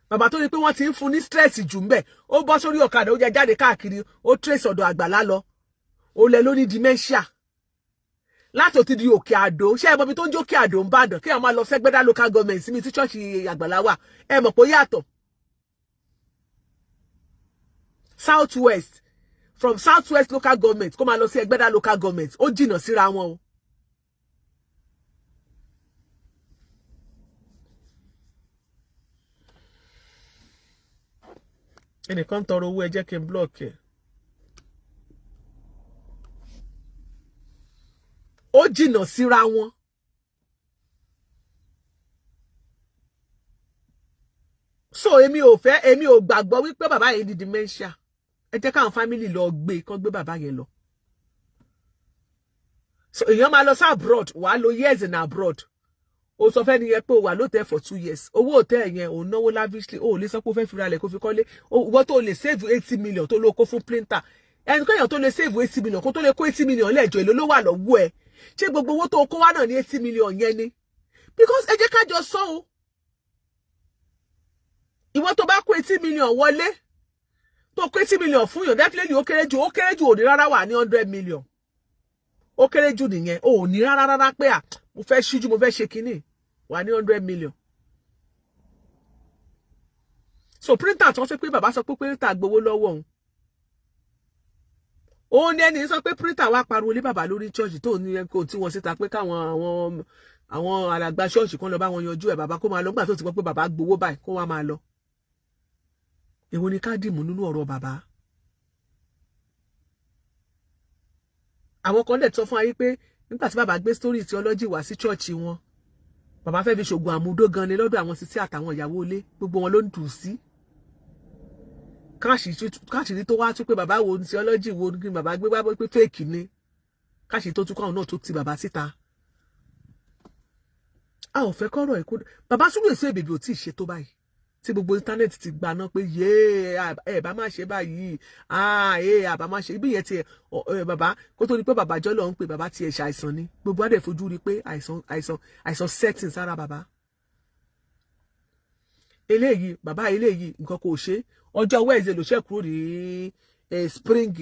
S2: Bàbá tó ní pé wọ́n ti ń fún ní stress jù ńbẹ̀ ó bọ́ sórí ọ̀kadà ó jẹ jáde káàkiri ó trace ọ̀dọ̀ Àgbàlá lọ òun lẹ ló ní dementia. Láti òtí di Òkè Àdó ṣé ẹ mọ̀ bí tó ń jó Òkè Àdó ń bàdàn kí ẹ máa lọ sẹ́gbẹ́dá local government sí mi tí chọ́ọ̀chì Àgbàlá wà ẹ mọ̀ pé ó yàtọ̀. South West from South West local government kó máa lọ sí Ẹgbẹ́dá local government ó jìnnà síra wọn o. ẹnìkan tọrọ owó ẹ jẹ́ kí n block ẹ. Ó jìnnà síra wọn. So èmi ò gbàgbọ́ wípé bàbá yẹn di dementia. Ẹ jẹ́ káwọn family lọ gbé kán gbé bàbá yẹn lọ. So èèyàn máa lọ sí abroad, wàá lo years in abroad. O sọ fẹ́ nìyẹn pé o wà lóòótẹ́ for 2 years. Owó òtẹ́ yẹn ò náwó lavishly. O lè sọ pé o fẹ́ fi ra lẹ̀ kó fi kọ́lé. Wọ́n tó lè save 80 million tó ló kó fún printer. Ẹni kéèyàn tó lè save 80 million kó tó lè kó 80 million lẹ́jọ́ èlò ló wà lọ́wọ́ ẹ̀. Ṣé gbogbo owó tó kó wá náà ní 80 million yẹn ni? Because ẹ jẹ́ ká jọ sọ o. Ìwọ tó bá kó 80 million wọlé, tó kó 80 million fún yàn, definitely ó kéré jù ò ní rárá wà ní 100 million. Ó kéré jù nìyẹn. Ó ní rárá pé mo fẹ́ ṣíjú, mo fẹ́ ṣe kíní. Wà ní 100 million. So printer tó sọ pé bàbá sọ pé printer gbowó lọ́wọ́ òun. Ó ní ẹni sọ pé printer wá pariwo lé bàbá lórí church tó ní kò tí wọ́n síta pé káwọn àwọn alàgbà church kan lọ bá wọn yanjú ẹ̀, bàbá kó máa lọ gbà tó ti gbọ́ pé bàbá gbowó báyìí kó wá máa lọ. Èwo ni ká dìmú nínú ọ̀rọ̀ bàbá? Àwọn kan dẹ̀ sọ fún ayé pé nígbà tí bàbá gbé story theology wá sí church wọn, bàbá fẹ́ fi ṣògùn àmúdó gan ni lọ́dọ̀ àwọn sisi àtàwọn ìyàwó ilé, gbogbo wọn ló ń dùn sí. Káṣìírí tó wá tún pé bàbá wo theology wo ni bàbá gbé wá pé fake ni. Káṣìírí tó tún káwọn náà tó ti bàbá síta. A ò fẹ́ kọ́rọ̀ ẹ̀kú. Bàbá Sùúrù Èso Èbèbè ò tí ì ṣe tó báyìí. Tí gbogbo internet ti gbaná pé ẹ bá má ṣe báyìí. Àbá má ṣe. Ibi yẹn ti bàbá kó tó ní pé bàbá jọ́ lọ ń pè bàbá ti ẹ̀ ṣàìsàn ni. Gbogbo á dẹ̀ fojú rí pé àìsàn setting sára bàbá. Bàbá eléyìí nǹkan kò ṣe. Ọjọ́ Wednesday ló ṣe kúrò ní spring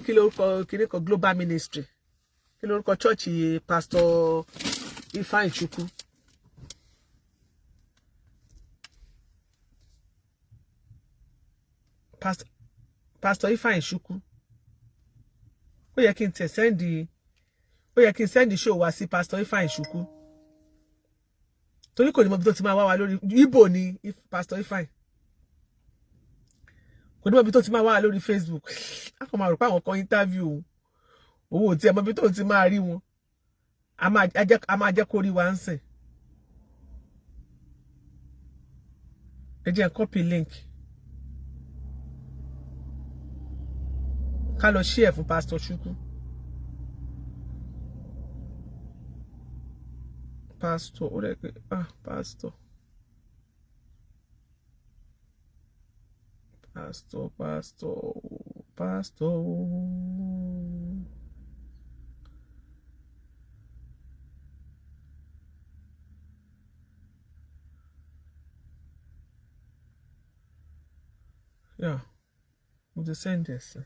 S2: kí lórúkọ kíní kan global ministry. Kí lórúkọ church pastor Ifeanyi Chukwu. Pastor Ifeanyi Chukwu. Ó yẹ kí n send show wá sí pastor Ifeanyi Chukwu. Torí kò ní mọ̀ bí tó ti máa wá wa lórí Igbo ni pastor Ifeanyi. Kò ní mọ̀ bí tó ti máa wá wa lórí Facebook. A kò máa rò pé àwọn kan interview owó tí ẹ mọ̀ bí tó ti máa rí wọn. A máa jẹ́ kó rí wa ń sìn. Ẹ jẹ́ copy link. Ká lọ share fún pastor Chukwu. Pastor, ó rẹ̀ pé pastor. Yeah, we'll just send this.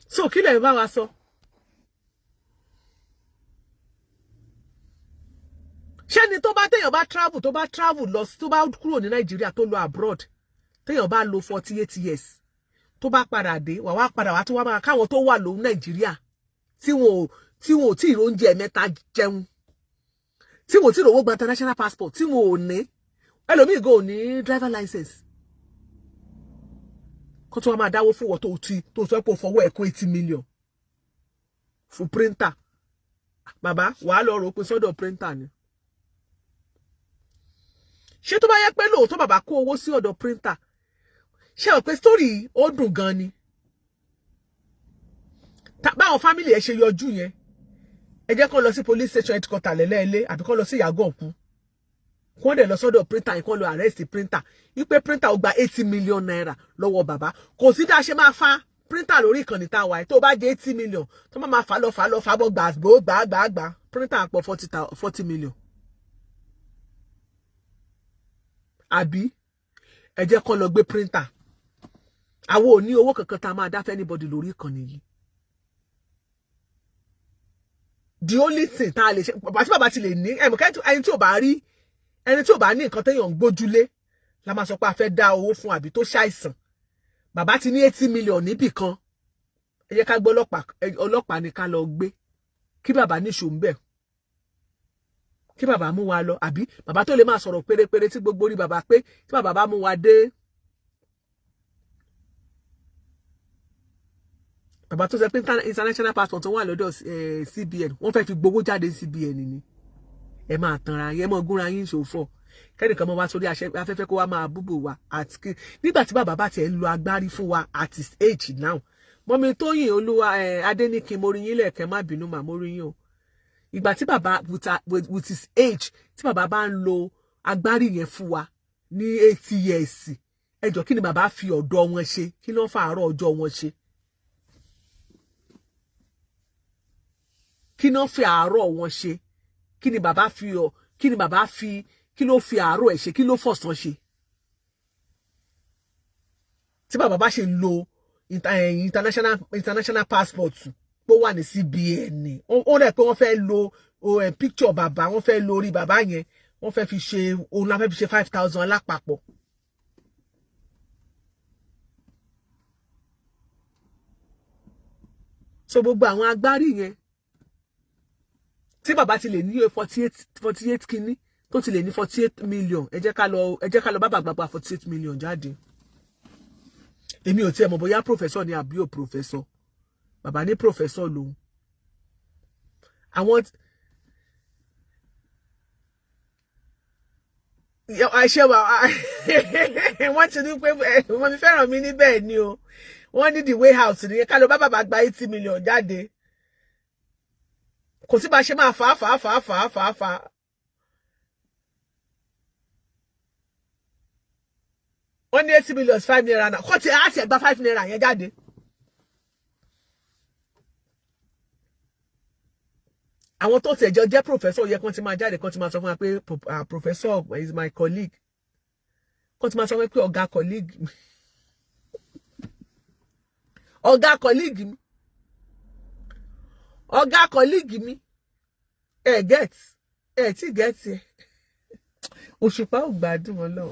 S2: So, kí lẹ bá wa sọ? Ṣé ni tó bá téèyàn bá travel lọ tó bá kúrò ní Nàìjíríà tó lọ abroad, téèyàn bá lò 48 years, tó bá padà dé, wá tó wá máa káwọn tó wà lọ Nàìjíríà tí wọn ò tí ì oúnjẹ mẹ́ta jẹun, tí wọn ò tí ì rówó gba international passport, tí wọn ò ní, ẹlòmíì go ní driver license. Kó tó wá máa dáwó fún wọn tó sọ pé ó fọwọ́ ẹ̀ kó 80 million fún printer. Bàbá, wàá lọ rò pé sọ́dọ̀ printer ni. Ṣé tó bá yẹ pé lóòótọ́ bàbá kó owó sí ọ̀dọ̀ printer, ṣé o pé story ó dùn gan ni? Báwọn family ẹ ṣe yọjú yẹn, ẹ jẹ́ kó lọ sí police station headquarter lẹ́lẹ́lẹ́ àbí kó lọ sí Ìyàgànkù. Kó dẹ̀ lọ sọ́dọ̀ printer kó lọ arrest printer. Wípé printer ó gba 80 million naira lọ́wọ́ bàbá. Kò sí dá ṣe máa fa printer lórí ìkànnì tá a wà. Tó bá jẹ́ 80 million, tó máa fà lọ bọ́ gbà. Printer àpọ̀ 40 million. Àbí ẹ jẹ́ kó lọ gbé printer. Àwọn ò ní owó kankan tá máa dá fẹ́ anybody lórí ìkànnì yìí. The only thing tá lè ṣe bàbá ti lè ní ẹni tí ò bá rí ẹni tí ò bá ní nǹkan téèyàn ń gbójúlé la máa sọ pé a fẹ́ dá owó fún àbí tó ṣàìsàn. Bàbá ti ní 80 million níbì kan. Ẹ jẹ́ ká gbé ọlọ́pàá ní ká lọ gbé. Kí bàbá ní ṣò ń bẹ̀. kí bàbá mú wa lọ àbí bàbá tó lè máa sọ̀rọ̀ pérépéré tí gbogbo rí bàbá pé tí bàbá bá mú wa dé bàbá tó sọ pé international passport tó wà lọ́dọ̀ CBN wọ́n fẹ́ fi gbowó jáde CBN ni ẹ máa tanra yẹn mọ́ gúnra yín ṣòfò kẹ́nìkan mọ́ wá sórí afẹ́fẹ́ kó wá máa búbò wa àti nígbà tí bàbá bá tiẹ̀ ń lo agbárí fún wa at his age now mọ́mi Tóyìn Olúwa Adéníkin mo rí yín lẹ́ẹ̀kẹ́ má bínú mà mo rí yín o ìgbà tí bàbá with his age tí bàbá bá ń lo agbárí yẹn fún wa ní 80 years ẹjọ́ kí ni bàbá fi ọ̀dọ́ wọn ṣe kí ló ń fa àárọ̀ ọjọ́ wọn ṣe kí ló ń fi àárọ̀ wọn ṣe kí ni bàbá fi kí ló fi àárọ̀ ẹ̀ ṣe kí ló fọ̀sán ṣe tí bàbá bá ṣe lo international passport pé wà ní CBN ó rẹ̀ pé wọ́n fẹ́ lo picture bàbá wọ́n fẹ́ lo orí bàbá yẹn wọ́n fẹ́ fi ṣe òun la fẹ́ fi ṣe 5,000 lápapọ̀ so gbogbo àwọn agbárí yẹn tí bàbá ti lè ní 48 kìíní tó ti lè ní 48 million ẹ jẹ́ ká lọ bá bàbá 48 million jáde èmi ò tiẹ̀ mọ̀ bóyá professor ni àbí ò professor bàbá ní professor lòun àwọn àṣẹ wa wọ́n ti ní pé wọ́n mi fẹ́ràn mi níbẹ̀ ni o wọ́n ní the way out nìyẹn ká lọ bá bàbá gba 80 million jáde kò sí bá ṣe máa fà á wọ́n ní 80 million 5 naira náà kọ́ ti àti ẹ̀gbá 5 naira yẹn jáde. àwọn tó tẹ̀jọ jẹ́ professor yẹ kán ti máa jáde kán ti máa sọ fún wa pé professor is my colleague kán ti máa sọ fún wa pé ọ̀gá colleague mi ọ̀gá colleague mi ẹ tí get ẹ Òṣùpá ò gbádùn wọn lọ.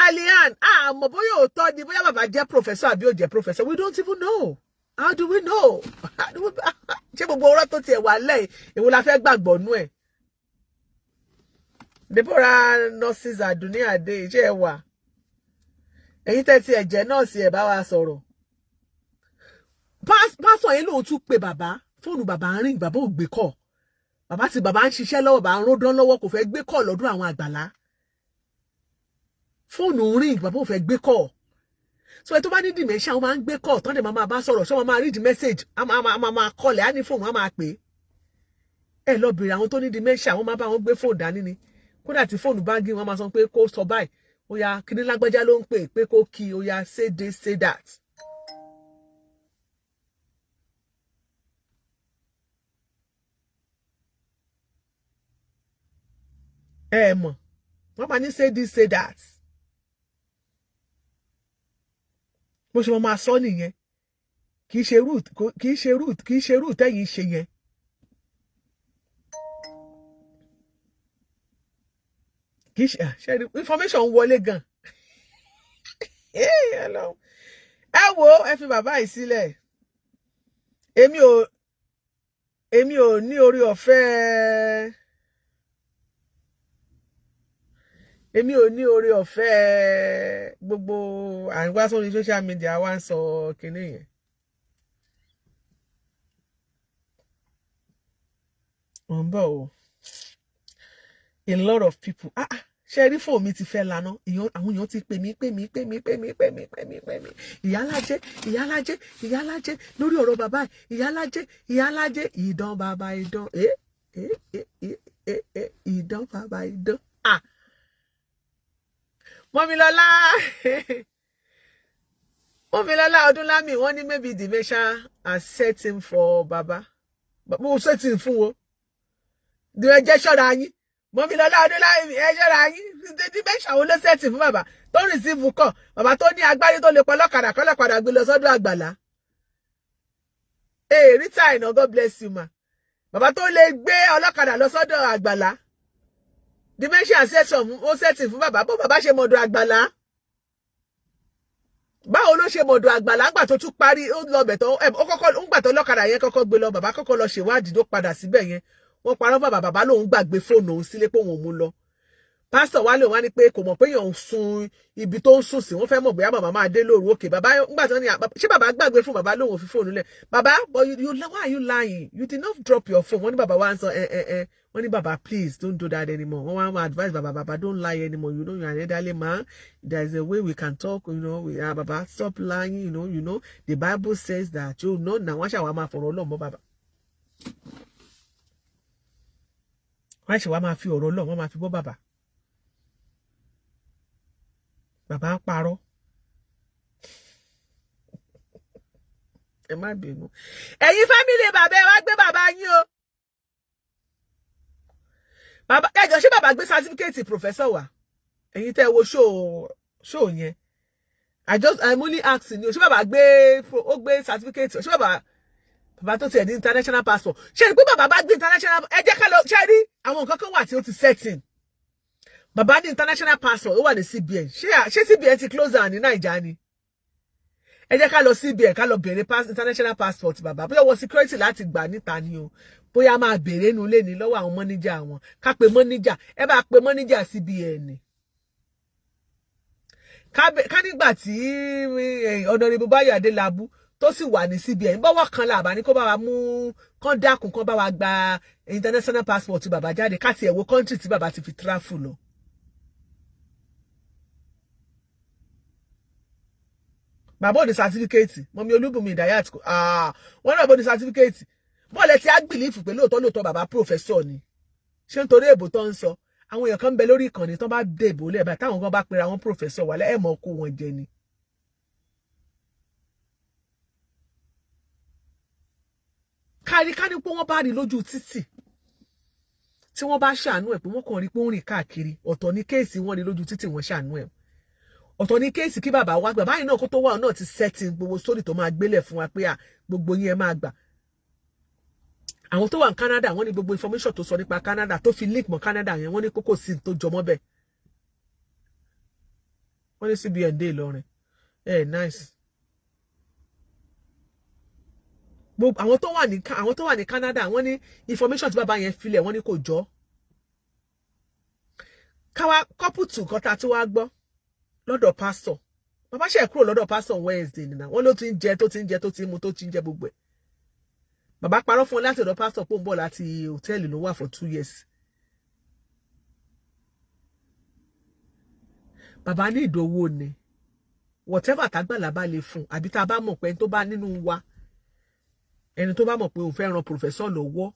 S2: Alian, àmọ́ bóyá òótọ́ ni bóyá bàbá jẹ́ professor àbí ò jẹ́ professor. We don't even know. How do we know? Ṣé gbogbo ọ̀rọ̀ tó tiẹ̀ wà lẹ́yìn èwo la fẹ́ gbàgbọ́ nú ẹ̀? Deborah nurses Aduni Ade ṣé ẹ wà? Ẹ̀yin tẹ́tí ẹ̀jẹ̀ nọ́ọ̀sì ẹ̀ bá wa sọ̀rọ̀. Pásọ̀ yẹn lòun tún pe bàbá. Fóònù bàbá ń rìn bàbá ò gbé kọ̀. Bàbá ń ṣiṣẹ́ lọ́wọ́ bàbá ń ródán lọ́wọ́ kò fẹ́ gbé kọ̀ lọ́dún àwọn Àgbàlá. Fóònù ring bàbá ò fẹ́ gbé call so ẹ tó bá ní dementia wọ́n máa ń gbé call tán dẹ̀ máa bá sọ̀rọ̀ ṣé wọ́n máa read message a máa call ẹ̀ á ní fóònù wọ́n máa pè é lọ bèrè àwọn tó ní dementia wọ́n máa bá wọn gbé fóònù dání ni kódà tí fóònù bá gé wọ́n máa sọ pé kó sọ báyìí ó yá kíní lágbájá ló ń pè pé kó kí ó yá say this say that. Mọ̀ wọ́n máa ní say this say that. Bó ṣe máa sọ nìyẹn kì í ṣe root tẹ́yìn ṣe yẹn. Kì í ṣe information wọlé gan. Ẹ wo ẹ fi bàbá yìí sílẹ̀. Èmi ò ní orí ọ̀fẹ́. Èmi ò ní orí ọ̀fẹ́ gbogbo àìwá sórí social media wá ń sọ kinní yẹn. Wọ́n bọ̀ o. A lot of people. Ṣé rí fóònù mi ti fẹ́ lana? Àwọn èèyàn ti pè mí. Ìyálájé lórí ọ̀rọ̀ bàbá ìyálájé ìdán bàbá ìdán. Ìdán bàbá ìdán. Mọ́milọ́lá Ọdúnlámì wọ́n ní maybe dementia are setting for baba. Mo setting fún wo. Ẹ jẹ́ ṣọ́ra yín. Mọ́milọ́lá Ọdúnlámì ẹ ṣọ́ra yín. Dementia wo ló setting fún bàbá tó receive kọ́. Bàbá tó ní agbárí tó lè pọ̀ lọ́kadà kọ́lọ́kadà gbé lọ sọ́dọ̀ Àgbàlá. Rita Ina, God bless you ma. Bàbá tó lè gbé ọlọ́kadà lọ sọ́dọ̀ Àgbàlá. Dementia setting fún bàbá bó bàbá ṣe mọ̀dọ̀ Àgbàlá. báwo ló ṣe mọ̀dọ̀ Àgbàlá ńgbà tó tún parí ó lọ bẹ̀ tó ó kọ́kọ́ ńgbà tó lọ́kadà yẹn kọ́kọ́ gbé lọ bàbá kọ́kọ́ lọ ṣèwádìí tó padà síbẹ̀ yẹn wọ́n parọ́ bàbá lòun gbàgbé fóònù òun sílé pé òun ò mú lọ pásítọ̀ wálé wá ní pé kò mọ̀ pé èèyàn ń sun ibi tó ń sùn sí wọ́n fẹ́ mọ̀ bóyá bàbá máa dé lóru òkè bàbá ńgbà tó ní ṣé bàbá gbàgbé fún bàbá lòun ò fi fóònù lẹ̀ bàbá but why are you lying you did not drop your phone wọ́n ní bàbá wá ń sọ wọ́n ní bàbá please don't do that anymore wọ́n wá máa advise bàbá don't lie anymore you know you are an elderly man there is a way we can talk you know bàbá stop lying you know the Bible says that you know na wọ́n ṣàwọn máa fọ̀rọ̀ Ọlọ́run mọ́ bàbá wọ́n ṣàwọn máa fi ọ̀rọ̀ Ọlọ́run wọ́n máa fi bọ́ bàbá bàbá ń parọ́ ẹ má bínú ẹ̀yin fámílì bàbá ẹ wá gbé bàbá yín o bàbá ẹjọ ṣé bàbá gbé certificate professor wá ẹ̀yin tẹ́ wo show yẹn I'm only asking you ṣé bàbá gbé certificate ṣé bàbá tó tiẹ̀ ní international passport ṣé ní pé bàbá bá gbé international ẹ jẹ́ ká lọ ṣe rí àwọn nǹkan kan wà tí ó ti setting bàbá ní international passport ó wà ní CBN ṣé CBN ti closer ní Naija ni ẹ jẹ́ ká lọ CBN ká lọ béèrè international passport bàbá bóyá wọ security láti gbà níta ni o bóyá máa béèrè nínú ilé ní lọ́wọ́ àwọn mọ́níjà wọn ká pe mọ́níjà ẹ bá pe mọ́níjà CBN ni ká nígbà tí Honorable Báyọ̀ Adélábù tó sì wà ní CBN bọ́wọ́ kan làbá ní kó bá wa mú kán dákun kán bá wa gba international passport bàbá jáde ká tiẹ̀ wo country tí bàbá ti fi travel lọ. bàbá ò ní certificate mọ́mí Olúbùnmi Ìdáyàt wọ́n náà bó ní certificate bọ́ọ̀lẹ̀ tí a bìlífù pé lóòótọ́ bàbá professor ni ṣé nítorí èbò tó ń sọ àwọn èèyàn kan ń bẹ lórí ìkànnì tó bá dé ìbò lẹ́ẹ̀bà táwọn kan bá pera wọn professor wà lẹ́ẹ̀mọ́ kó wọn jẹ ni. kárí pé wọ́n bá rí lójú títì tí wọ́n bá ṣàánú ẹ̀ pé wọ́n kàn rí pé ó ń rìn káàkiri ọ̀tọ̀ ní kéèsì wọ́n rí lójú títì wọ́n ṣàánú ẹ̀ ọ̀tọ̀ ní kéèsì kí bàbá wá gbà báyìí náà kó tó wà náà ti setting gbogbo sórí tó máa gbélẹ̀ fún wa pé gbogbo yín ẹ máa gbà àwọn tó wà ní Canada wọ́n ní gbogbo information tó sọ nípa Canada tó fi link mọ́ Canada yẹn wọ́n ní kókò sí tó jọmọ́ bẹ́ẹ̀ wọ́n ní CBN dé Ìlọrin nice gbogbo àwọn tó wà ní Canada wọ́n ní information tí bàbá yẹn filẹ̀ wọ́n ní kò jọ káwa kọ́pùtù kọ́ta tí wàá gbọ́ lọ́dọ̀ pásítọ̀ bàbá ṣe kúrò lọ́dọ̀ pásítọ̀ Wednesday nìyà wọ́n ló ti ń jẹ tó ti ń mu tó ti ń jẹ gbogbo ẹ̀ bàbá parọ́ fún wọn láti ọ̀dọ̀ pásítọ̀ pò ń bọ̀ láti hòtẹ́ẹ̀lì ló wà for 2 years bàbá ní ìdòwò ni whatever tágbàlá bá lè fún àbí tá a bá mọ̀ pé ẹni tó bá nínú wa ẹni tó bá mọ̀ pé òun fẹ́ ran professor lọ́wọ́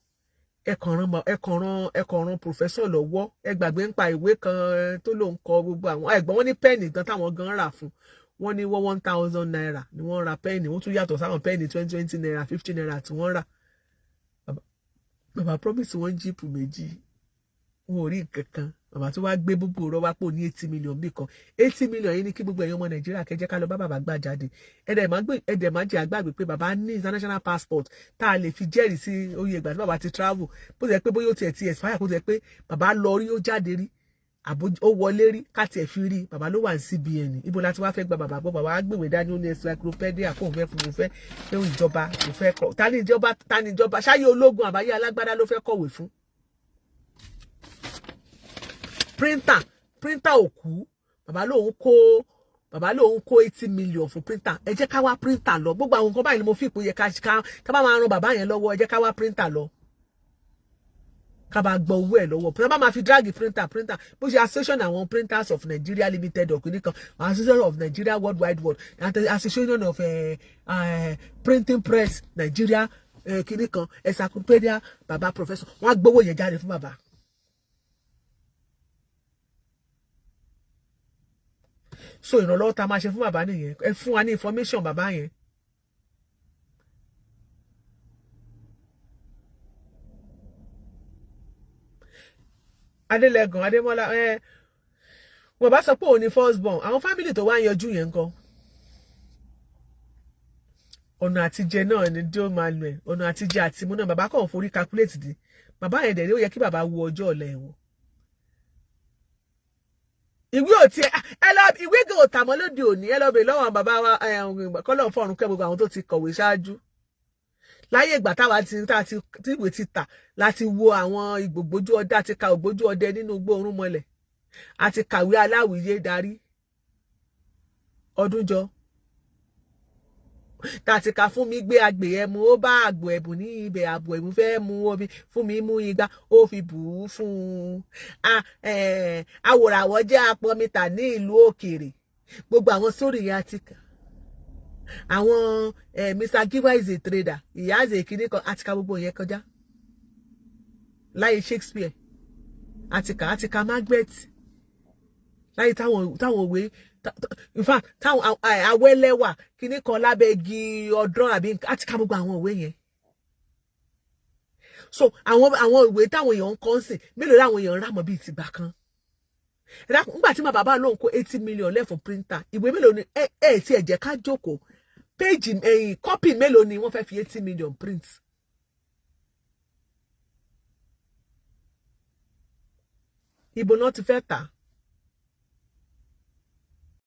S2: ẹ kàn ran professor lọ́wọ́ ẹ gbàgbé ń pa ìwé kan tó lóun kọ gbogbo àwọn ẹ̀gbọ́n wọn ní pẹ́ẹ̀nì gan táwọn gan rà fún wọn ní 1,000 naira ni wọ́n ra pẹ́ẹ̀nì wọ́n tún yàtọ̀ sáwọn pẹ́ẹ̀nì 20 naira 50 naira tí wọ́n rà bàbá promise wọn jíìpù méjì wọn ò rí nǹkan kan bàbá tó wá gbé gbogbo ọ̀rọ̀ wá pò ní 80 million bí kan 80 million yìí ní kí gbogbo ẹ̀yin ọmọ Nàìjíríà kẹjẹ́ ká lọ bá bàbá gbà jáde ẹ̀dẹ̀ má jẹ́ àgbàgbé pé bàbá ní international passport tá a lè fi jẹ́rìí sí oyè ìgbà tí bàbá ti travel bó ti yẹ pé bóyá ó tiẹ̀ ti expire kó ti yẹ pé bàbá lọ rí ó jáde rí ó wọlé rí ká tiẹ̀ fi rí bàbá ló wà ní CBN ibo láti wá fẹ́ gba bàbá gbọ́ bàbá á gbèwé dání ó ní encyclopedia kó òun fẹ́ fún un fẹ́ pé ìjọba kò fẹ́ kọ ta ni ìjọba ṣáyé ológun àbáyé alágbádá ló fẹ́ kọ̀wé fún printer òkú bàbá lòun kó 80 million fún printer ẹ jẹ́ ká wá printer lọ gbogbo àwọn nǹkan báyìí ni mo fi ìpò yẹ ká bá máa ran bàbá yẹn lọ́wọ́ ẹ jẹ́ ká wá printer lọ ká bá gbọ́ owó ẹ̀ lọ́wọ́ pé bá máa fi drag printer bó ṣe association àwọn printers of Nigeria limited ọ̀kùnrin kan association of Nigeria worldwide world association of printing press Nigeria kìíní kan encyclopedia bàbá professor wọ́n á gbowó yẹn jáde fún bàbá. So ìrànlọ́wọ́ tá a máa ṣe fún bàbá nìyẹn ẹ fún wa ní information bàbá yẹn. Adélẹ́gàn Adémọ́lá wọ́n bá sọ pé òun ni first born àwọn family tó wá ń yọjú yẹn ńkọ́ ọ̀nà àtijẹ náà ni dí ó máa lọ ẹ̀ ọ̀nà àtijẹ àtìmú náà bàbá kàn forí calculate di bàbá yẹn dẹ̀ ó yẹ kí bàbá wo ọjọ́ ọ̀la ẹ̀wọ̀n ìwé ò tiẹ̀ ẹ lọ ìwé gan ò tà mọ́ lóde òní ẹ lọ bèèrè lọ́wọ́ àwọn bàbá wa kọ́lọ̀ fọ́run kẹ́ gbogbo àwọn tó ti kọ̀wé ṣáájú láyé ìgbà táwa tí ìwé ti tà láti wo àwọn ìgbògbójú ọdẹ àti ka ògbójú ọdẹ nínú igbó Orúnmọlẹ̀ àti kàwé Aláwìyé darí Ọdúnjọ tàti ka fún mi gbé agbè ẹmu ó bá àgbò ẹ̀bùn ní ibẹ̀ àbò ẹ̀mú fẹ́ mu omi fún mi mú igba ó fi bù ú fún un awòràwọ̀ jẹ́ apọ̀mìtà ní ìlú òkèèrè gbogbo àwọn sórí yẹn àti kà àwọn Mr. Giwa is a trader ìyá àzè kìíní kan àti ka gbogbo yẹn kọjá láyé Shakespeare àti ka Margaret láyé táwọn òwe in fact táwọn Awẹ́lẹ́wà kìíní kan lábẹ́ igi ọdún àbí àti ka gbogbo àwọn òwe yẹn so àwọn ìwé táwọn èèyàn ń kọ́ sí mélòó láwọn èèyàn ń ràmọ́ bíi tìgbà kan nígbà tí màá bàbá lóun kó 80 million lẹ́fọ̀ printer ìwé mélòó ni tí ẹ jẹ́ ká jókòó péjì kọ́pì mélòó ni wọ́n fẹ́ fi 80 million print. Ibo náà ti fẹ́ tà